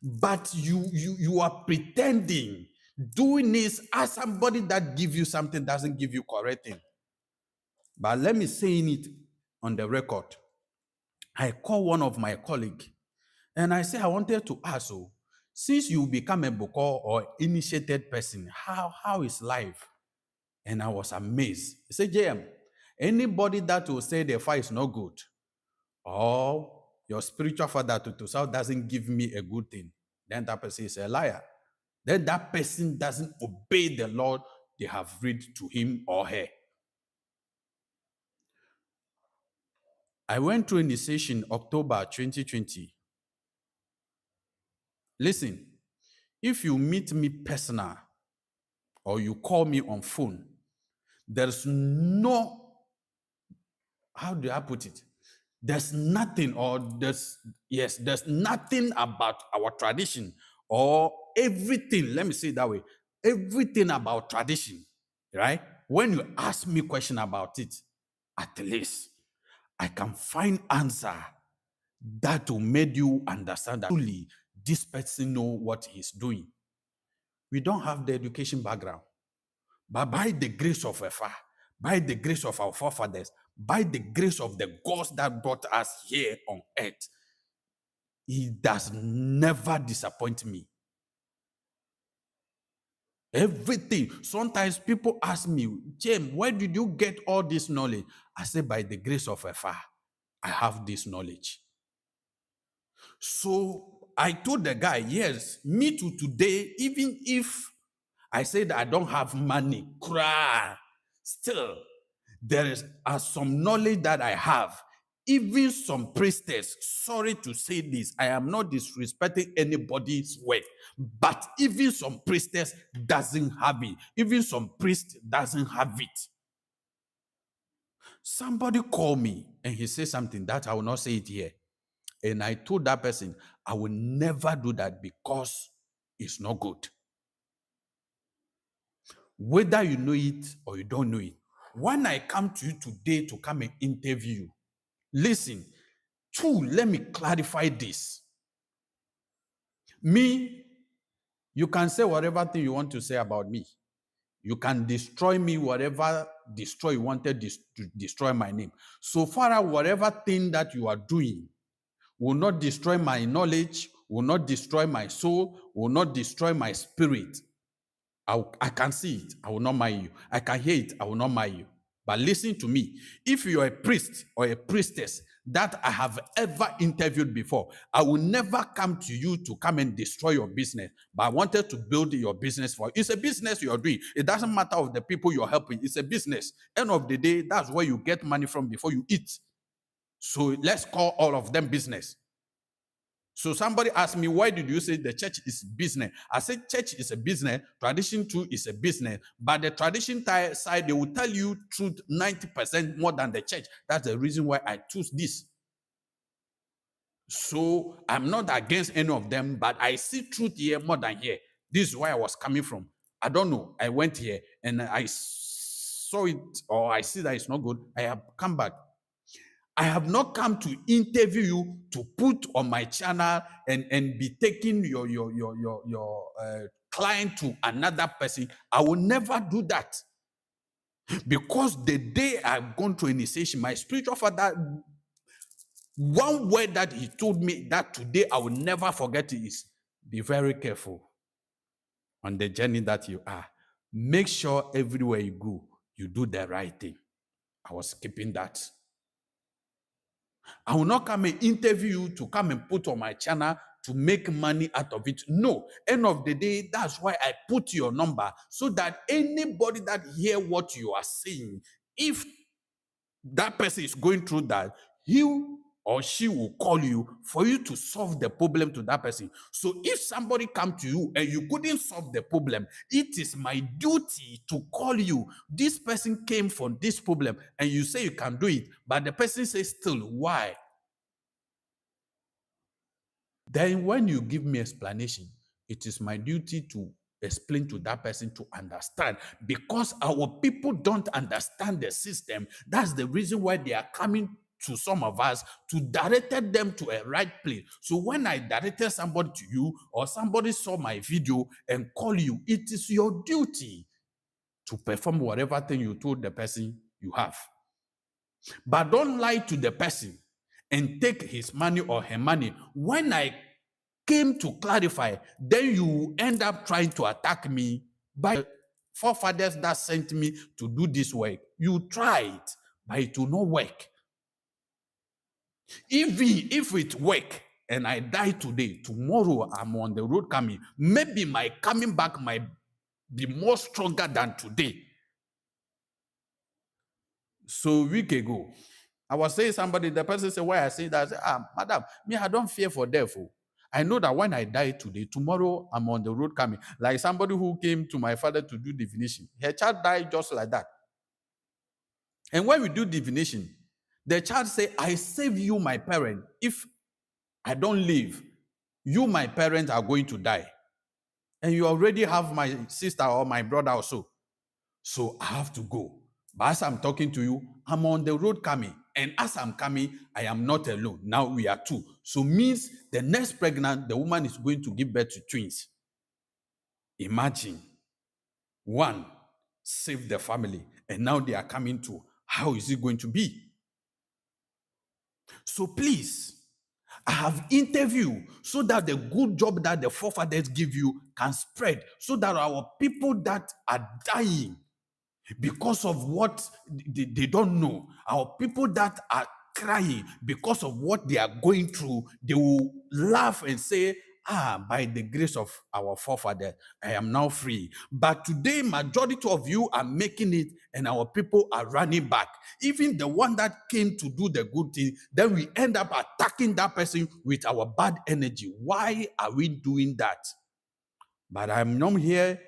But you are pretending doing this as somebody that give you something doesn't give you correct thing. But let me say it on the record. I call one of my colleagues and I say, I wanted to ask you, since you become a boko or initiated person, how is life? And I was amazed. He said, JM, anybody that will say the fire is not good, or your spiritual father to south doesn't give me a good thing, then that person is a liar. Then that person doesn't obey the Lord they have read to him or her. I went to initiation October 2020. Listen, if you meet me personal or you call me on phone, there's no, how do I put it? There's nothing, or there's nothing about our tradition or everything. Let me say it that way. Everything about tradition, right? When you ask me a question about it, at least I can find answer that will make you understand that truly this person know what he's doing. We don't have the education background, but by the grace of Efa, by the grace of our forefathers, by the grace of the gods that brought us here on earth, he does never disappoint me. Everything. Sometimes people ask me, James, where did you get all this knowledge? I say, by the grace of Efa, I have this knowledge. So I told the guy, yes, me too today, even if I said I don't have money, cry, still, there is some knowledge that I have. Even some priestess, sorry to say this, I am not disrespecting anybody's work, but even some priestess doesn't have it. Even some priest doesn't have it. Somebody called me and he said something that I will not say it here. And I told that person, I will never do that because it's not good. Whether you know it or you don't know it. When I come to you today to come and interview you, listen, two, let me clarify this. Me, you can say whatever thing you want to say about me. You can destroy me, whatever destroy you wanted to destroy my name. So far as whatever thing that you are doing will not destroy my knowledge, will not destroy my soul, will not destroy my spirit. I can see it, I will not mind you. I can hear it, I will not mind you. But listen to me. If you are a priest or a priestess that I have ever interviewed before, I will never come to you to come and destroy your business. But I wanted to build your business for you. It's a business you are doing. It doesn't matter of the people you're helping. It's a business. End of the day, that's where you get money from before you eat. So let's call all of them business. So somebody asked me, why did you say the church is business? I said church is a business, tradition too is a business. But the tradition side, they will tell you truth 90% more than the church. That's the reason why I choose this. So I'm not against any of them, but I see truth here more than here. This is where I was coming from. I don't know. I went here and I saw it, or I see that it's not good. I have come back. I have not come to interview you to put on my channel and be taking your client to another person. I will never do that. Because the day I've gone to initiation, my spiritual father, one word that he told me that today I will never forget is, be very careful on the journey that you are. Make sure everywhere you go, you do the right thing. I was keeping that. I will not come and interview you to come and put on my channel to make money out of it. No. End of the day, that's why I put your number so that anybody that hear what you are saying, if that person is going through that, he or she will call you for you to solve the problem to that person. So if somebody come to you and you couldn't solve the problem, it is my duty to call you. This person came for this problem and you say you can do it, but the person says still, why? Then when you give me explanation, it is my duty to explain to that person to understand, because our people don't understand the system. That's the reason why they are coming to some of us to direct them to a right place. So when I directed somebody to you, or somebody saw my video and call you, it is your duty to perform whatever thing you told the person you have. But don't lie to the person and take his money or her money. When I came to clarify, then you end up trying to attack me by the forefathers that sent me to do this work. You try it, but it will not work. Even if it work and I die today, tomorrow I'm on the road coming. Maybe my coming back might be more stronger than today. So a week ago, I was saying somebody, the person said, why I say that? I said, madam, me, I don't fear for death. I know that when I die today, tomorrow I'm on the road coming. Like somebody who came to my father to do divination. Her child died just like that. And when we do divination, the child say, I save you, my parent. If I don't live, you, my parents, are going to die. And you already have my sister or my brother also. So I have to go. But as I'm talking to you, I'm on the road coming. And as I'm coming, I am not alone. Now we are two. So means the next pregnant, the woman is going to give birth to twins. Imagine. One, save the family. And now they are coming to, how is it going to be? So please, I have interviewed so that the good job that the forefathers give you can spread, so that our people that are dying because of what they don't know, our people that are crying because of what they are going through, they will laugh and say, by the grace of our forefather, I am now free. But today, majority of you are making it and our people are running back. Even the one that came to do the good thing, then we end up attacking that person with our bad energy. Why are we doing that? But I'm not here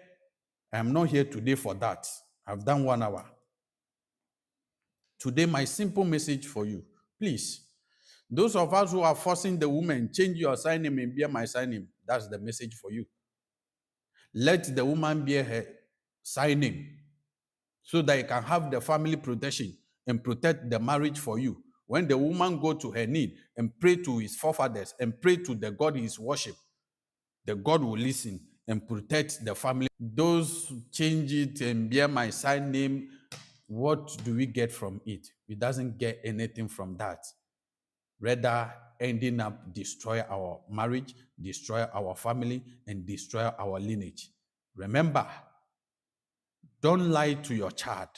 today for that. I've done 1 hour. Today, my simple message for you, please, those of us who are forcing the woman, change your sign name and bear my sign name. That's the message for you. Let the woman bear her sign name so that you can have the family protection and protect the marriage for you. When the woman go to her need and pray to his forefathers and pray to the God he is worship, the God will listen and protect the family. Those who change it and bear my sign name, what do we get from it? We doesn't get anything from that. Rather, ending up destroy our marriage, destroy our family, and destroy our lineage. Remember, don't lie to your child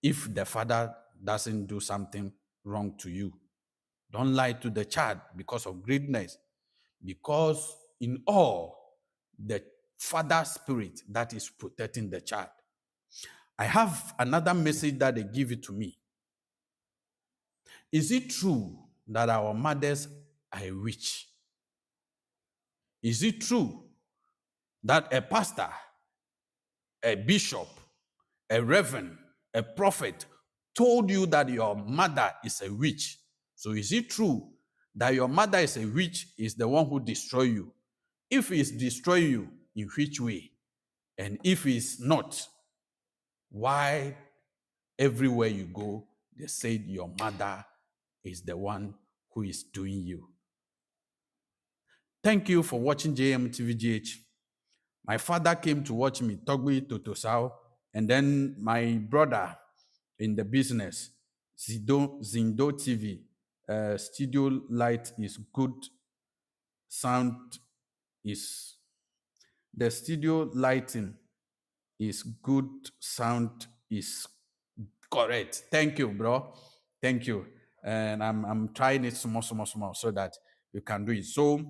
if the father doesn't do something wrong to you. Don't lie to the child because of greatness, because in all, the father spirit that is protecting the child. I have another message that they give it to me. Is it true that our mothers are rich? Is it true that a pastor, a bishop, a reverend, a prophet told you that your mother is a witch? So is it true that your mother is a witch, is the one who destroy you? If it's destroy you, in which way? And if it's not, why everywhere you go, they say your mother is the one who is doing you? Thank you for watching JMTVGH. My father came to watch me, Togbi Totosao, and then my brother in the business, Zindo TV. Studio light is good. Sound is, the studio lighting is good. Sound is correct. Thank you, bro. Thank you. And I'm trying it small so that you can do it. So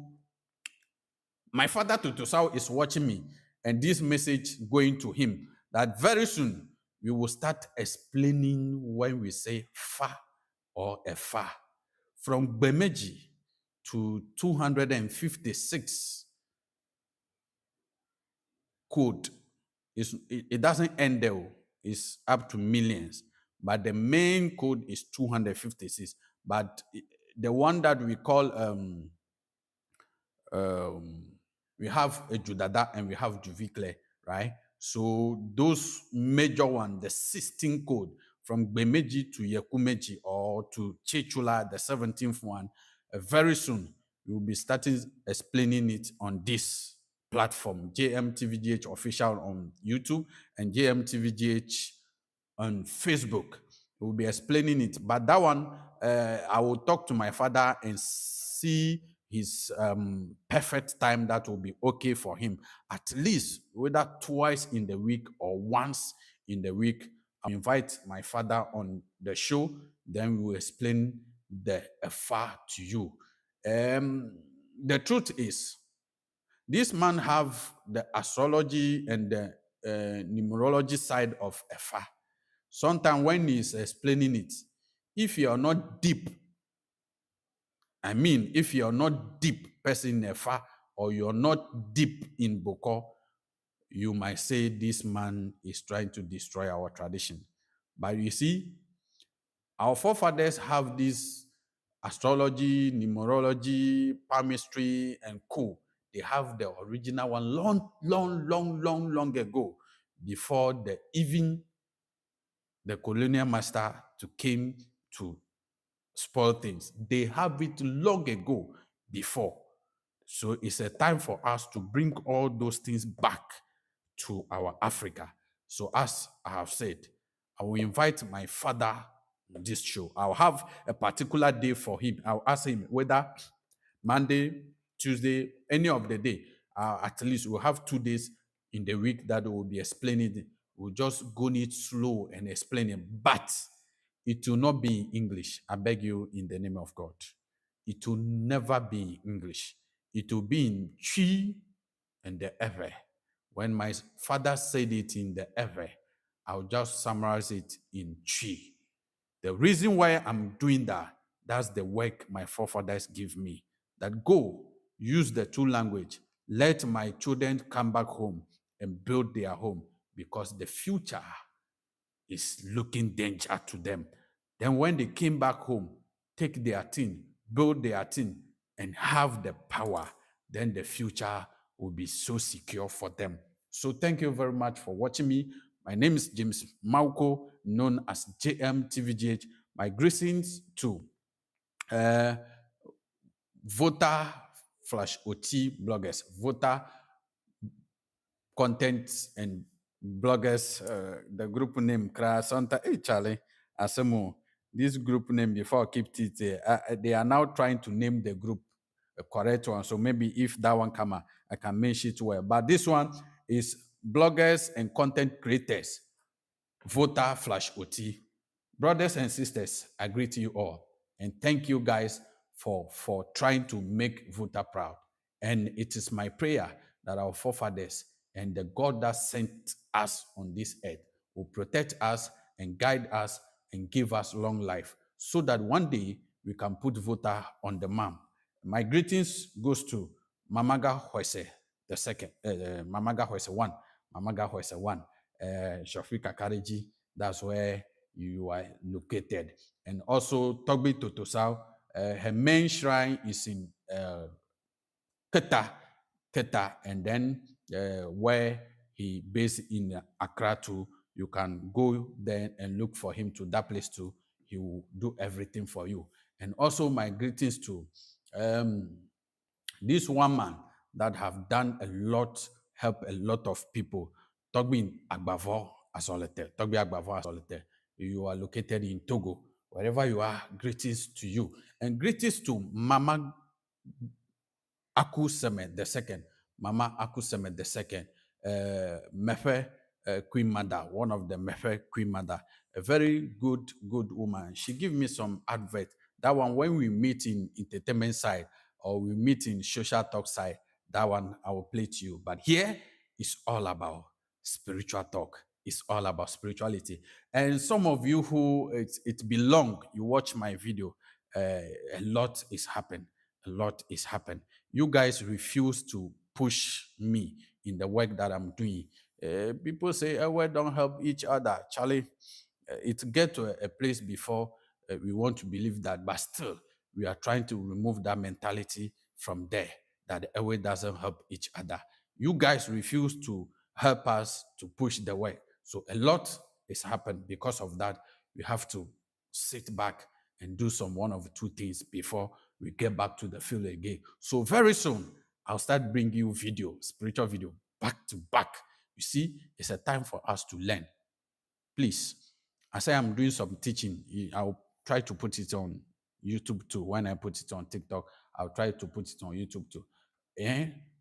my father Tutusau is watching me, and this message going to him that very soon we will start explaining when we say fa or a fa. From Bemeji to 256 code. It doesn't end there. It's up to millions. But the main code is 256. But the one that we call we have a Judada and we have Juvikle, right? So those major one, the 16 code from Bemeji to Yekumeji or to Chechula, the 17th one, very soon we will be starting explaining it on this platform, JMTVGH official on YouTube and JMTVGH on Facebook. We'll be explaining it. But that one, I will talk to my father and see his perfect time that will be okay for him. At least whether twice in the week or once in the week, I'll invite my father on the show. Then we will explain the Efa to you. The truth is, this man have the astrology and the numerology side of Efa. Sometimes when he's explaining it, if you're not deep, if you're not deep person in Efa or you're not deep in Boko, you might say this man is trying to destroy our tradition. But you see, our forefathers have this astrology, numerology, palmistry, and co. They have the original one long ago, before even the colonial master came to spoil things. They have it long ago before. So it's a time for us to bring all those things back to our Africa. So as I have said, I will invite my father on this show. I'll have a particular day for him. I'll ask him whether Monday, Tuesday, any of the day. At least we'll have 2 days in the week that we'll be explaining it. We'll just go it slow and explain it. But it will not be in English. I beg you in the name of God. It will never be in English. It will be in Chi and the Ewe. When my father said it in the Ewe, I'll just summarize it in Chi. The reason why I'm doing that, that's the work my forefathers give me. That go, use the two language, let my children come back home and build their home, because the future is looking danger to them. Then when they came back home, take their thing, build their thing, and have the power, then the future will be so secure for them. So thank you very much for watching me. My name is James Mauko, known as JMTVGH. My greetings to voter/OT bloggers, voter content and bloggers, the group name, Santa. Hey, Charlie, Asemo, this group name, before I keep it, they are now trying to name the group a correct one. So maybe if that one come out, I can mention it well. But this one is bloggers and content creators, voter/OT. Brothers and sisters, I greet you all. And thank you guys for trying to make voter proud. And it is my prayer that our forefathers and the God that sent us on this earth will protect us and guide us and give us long life, so that one day we can put voter on the map. My greetings goes to Mamaga Hwese the second, Mamaga Hwese one, Mamaga Hwese one, Shafika Kareji. That's where you are located. And also Togbi Totosau, her main shrine is in Keta, and then where he based in Accra too, you can go there and look for him to that place too. He will do everything for you. And also my greetings to this one man that have done a lot, help a lot of people. Togbi Agbavo Asolete, Togbi Agbavo Asolete. You are located in Togo. Wherever you are, greetings to you. And greetings to Mama Aku Semet the second, Mama Aku Semet the second, Mefe Queen Mother, one of the Mefe Queen Mother, a very good woman. She give me some advert. That one, when we meet in entertainment side or we meet in social talk side, that one I will play to you. But here it's all about spiritual talk. It's all about spirituality. And some of you who it belong, you watch my video, a lot is happening. A lot is happening. You guys refuse to push me in the work that I'm doing. People say, oh, well, don't help each other. Charlie, it get to a place before we want to believe that, but still, we are trying to remove that mentality from there. that the airway doesn't help each other. You guys refuse to help us to push the work. So a lot is happened. Because of that, we have to sit back and do some one of two things before we get back to the field again. So very soon, I'll start bringing you video, spiritual video, back to back. You see, it's a time for us to learn. Please, as I am doing some teaching, I'll try to put it on YouTube too. When I put it on TikTok, I'll try to put it on YouTube too.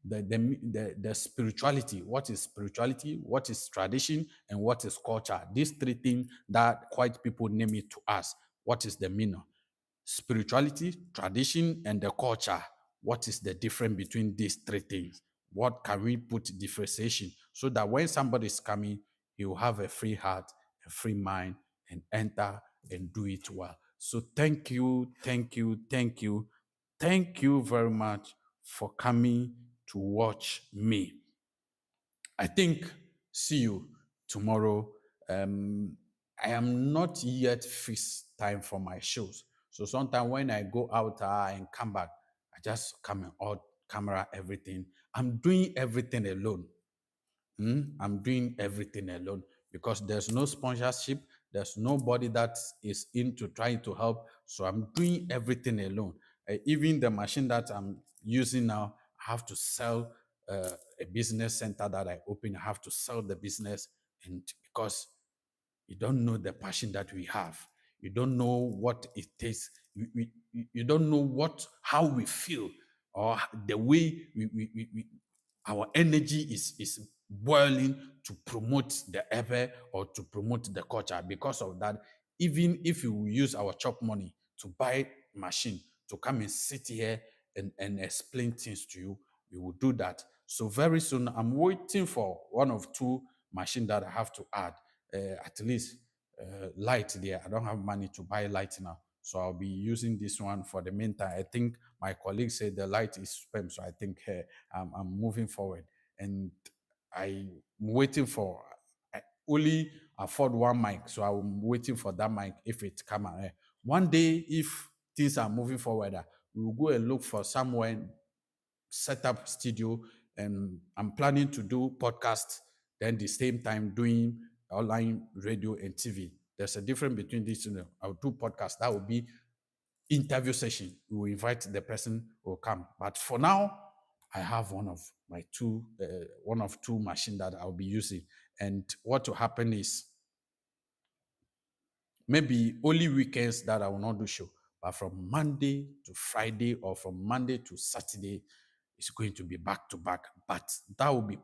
The spirituality, what is spirituality, what is tradition, and what is culture? These three things that white people name it to us. What is the meaning? Spirituality, tradition, and the culture. What is the difference between these three things? What can we put differentiation so that when somebody is coming, he will have a free heart, a free mind, and enter and do it well. So thank you very much for coming to watch me. I think see you tomorrow. I am not yet fixed time for my shows. So sometimes when I go out and come back, I just come and on camera everything. I'm doing everything alone. I'm doing everything alone because there's no sponsorship. There's nobody that is into trying to help. So I'm doing everything alone. Even the machine that I'm using now, I have to sell a business center that I open. I have to sell the business, and because you don't know the passion that we have, you don't know what it takes. You don't know how we feel or the way our energy is boiling to promote the ebe or to promote the culture. Because of that, even if you use our chop money to buy machine to come and sit here and explain things to you, we will do that. So very soon, I'm waiting for one of two machines that I have to add, at least light there. I don't have money to buy light now. So I'll be using this one for the meantime. I think my colleague said the light is spam, so I think I'm moving forward. And I'm waiting for, I only afford one mic, so I'm waiting for that mic if it come out. One day, if things are moving forward, we will go and look for somewhere, set up studio, and I'm planning to do podcast, then the same time doing online radio and TV. There's a difference between these two. I'll do podcast. That will be interview session. We will invite the person who will come. But for now, I have one of two machines that I'll be using. And what will happen is maybe only weekends that I will not do show. But from Monday to Friday or from Monday to Saturday, it's going to be back to back. But that will be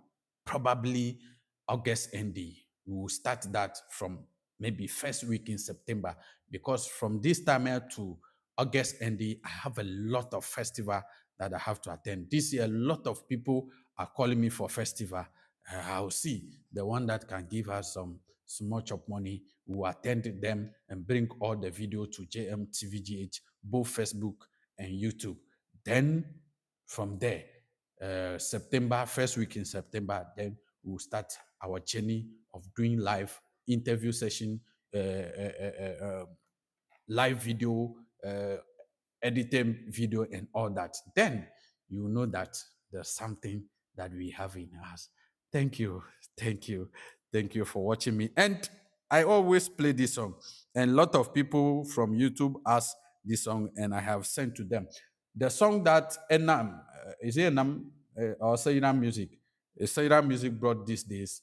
probably August ending. We will start that from maybe first week in September, because from this time to August ending, I have a lot of festival that I have to attend. This year, a lot of people are calling me for festival. I'll see the one that can give us some much of money. We will attend them and bring all the video to JMTVGH, both Facebook and YouTube. Then from there, September, first week in September, then we'll start our journey of doing live interview session, live video, editing video, and all that. Then you know that there's something that we have in us. Thank you for watching me. And I always play this song, and a lot of people from YouTube ask this song, and I have sent to them. The song that Enam, is it Enam or Sayram Music? Sayram Music brought these days,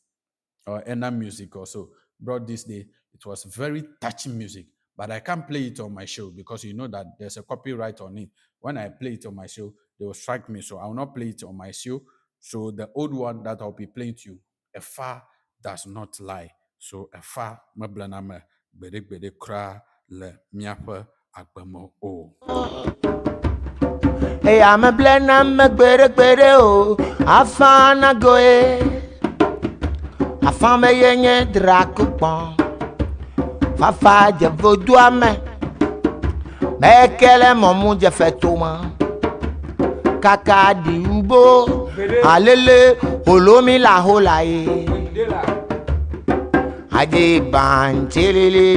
or Enam Music also brought this day. It was very touching music, but I can't play it on my show because you know that there's a copyright on it. When I play it on my show, they will strike me, so I will not play it on my show. So the old one that I'll be playing to you, Efa does not lie. So Efa mablaname bede kra le miape agbemo o. Hey, I'm a blend, I'm a better, oh, I found a goe. I found a young dracupon. Fafa de Vaudoame. Mekele momu de fetoma. Kaka di ubo. Alele, holomi la holaye. Aje bantilili.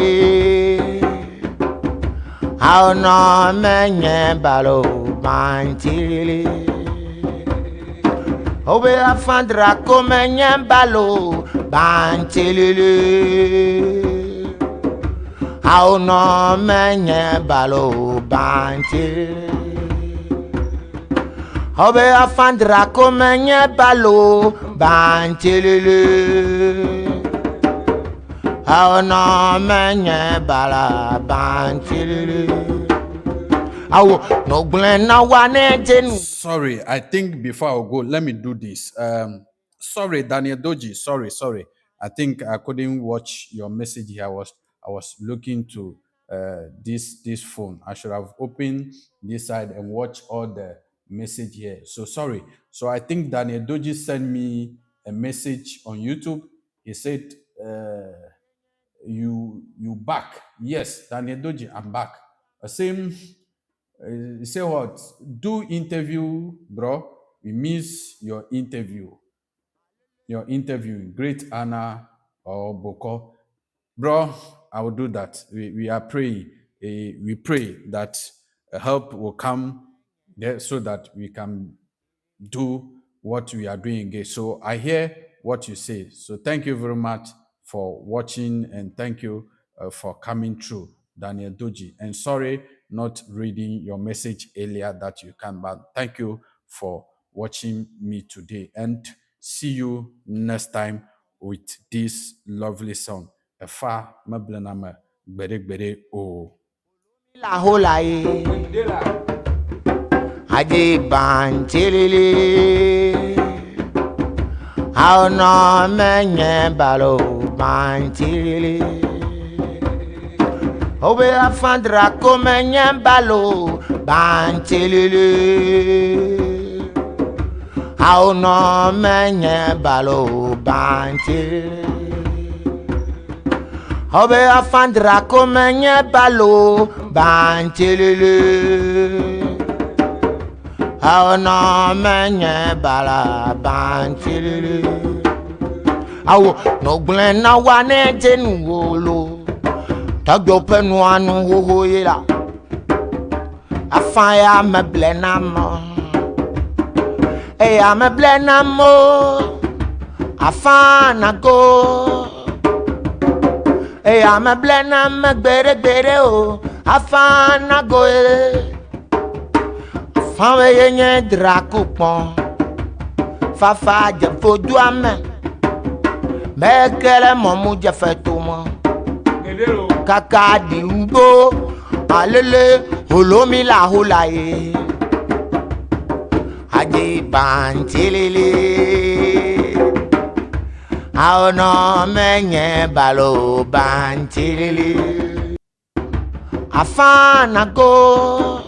How no menye balo bantilili. Obe afandra come balo bantilili. How no menye balo bantilili. Obe afandra come balo bantilili. How no menye bala bantilili. Sorry, I think before I go, let me do this. Sorry, Daniel Doji. Sorry. I think I couldn't watch your message here. I was looking to this phone. I should have opened this side and watched all the message here. So sorry. So I think Daniel Doji sent me a message on YouTube. He said, "You back?" Yes, Daniel Doji, I'm back. Same. Say what? Do interview, bro. We miss your interview. Your interview. Great Anna or Boko. Bro, I will do that. We are praying. We pray that help will come there so that we can do what we are doing again. So I hear what you say. So thank you very much for watching and thank you for coming through, Daniel Doji. And sorry not reading your message earlier that you can, but thank you for watching me today and see you next time with this lovely song. Efa meblename gbere o. La holaye. Aji bantilili. How no menye balo bantilili. Obe afandra come balo bantilili. How no menye balo bantilili. Obe afandra come balo bantilili. How no menye bala bantilili. Awo no glen na wane jenu wolo. Tagyo penu anu wo yela. Afaya me blenamo. Eya me blenamo. Afana go. Eya me blenamo gbere o. Afana go. Fame yenye drakupon. Fafa je fodu ame. Mekele momu je fetuma. Kaka di ubo. Alele holomi la holaye. Aji bantilili. How no menye balo bantilili. Afana go.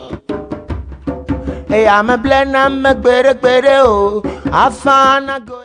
Hey, I'm a blend, I'm a better, o. I found a go.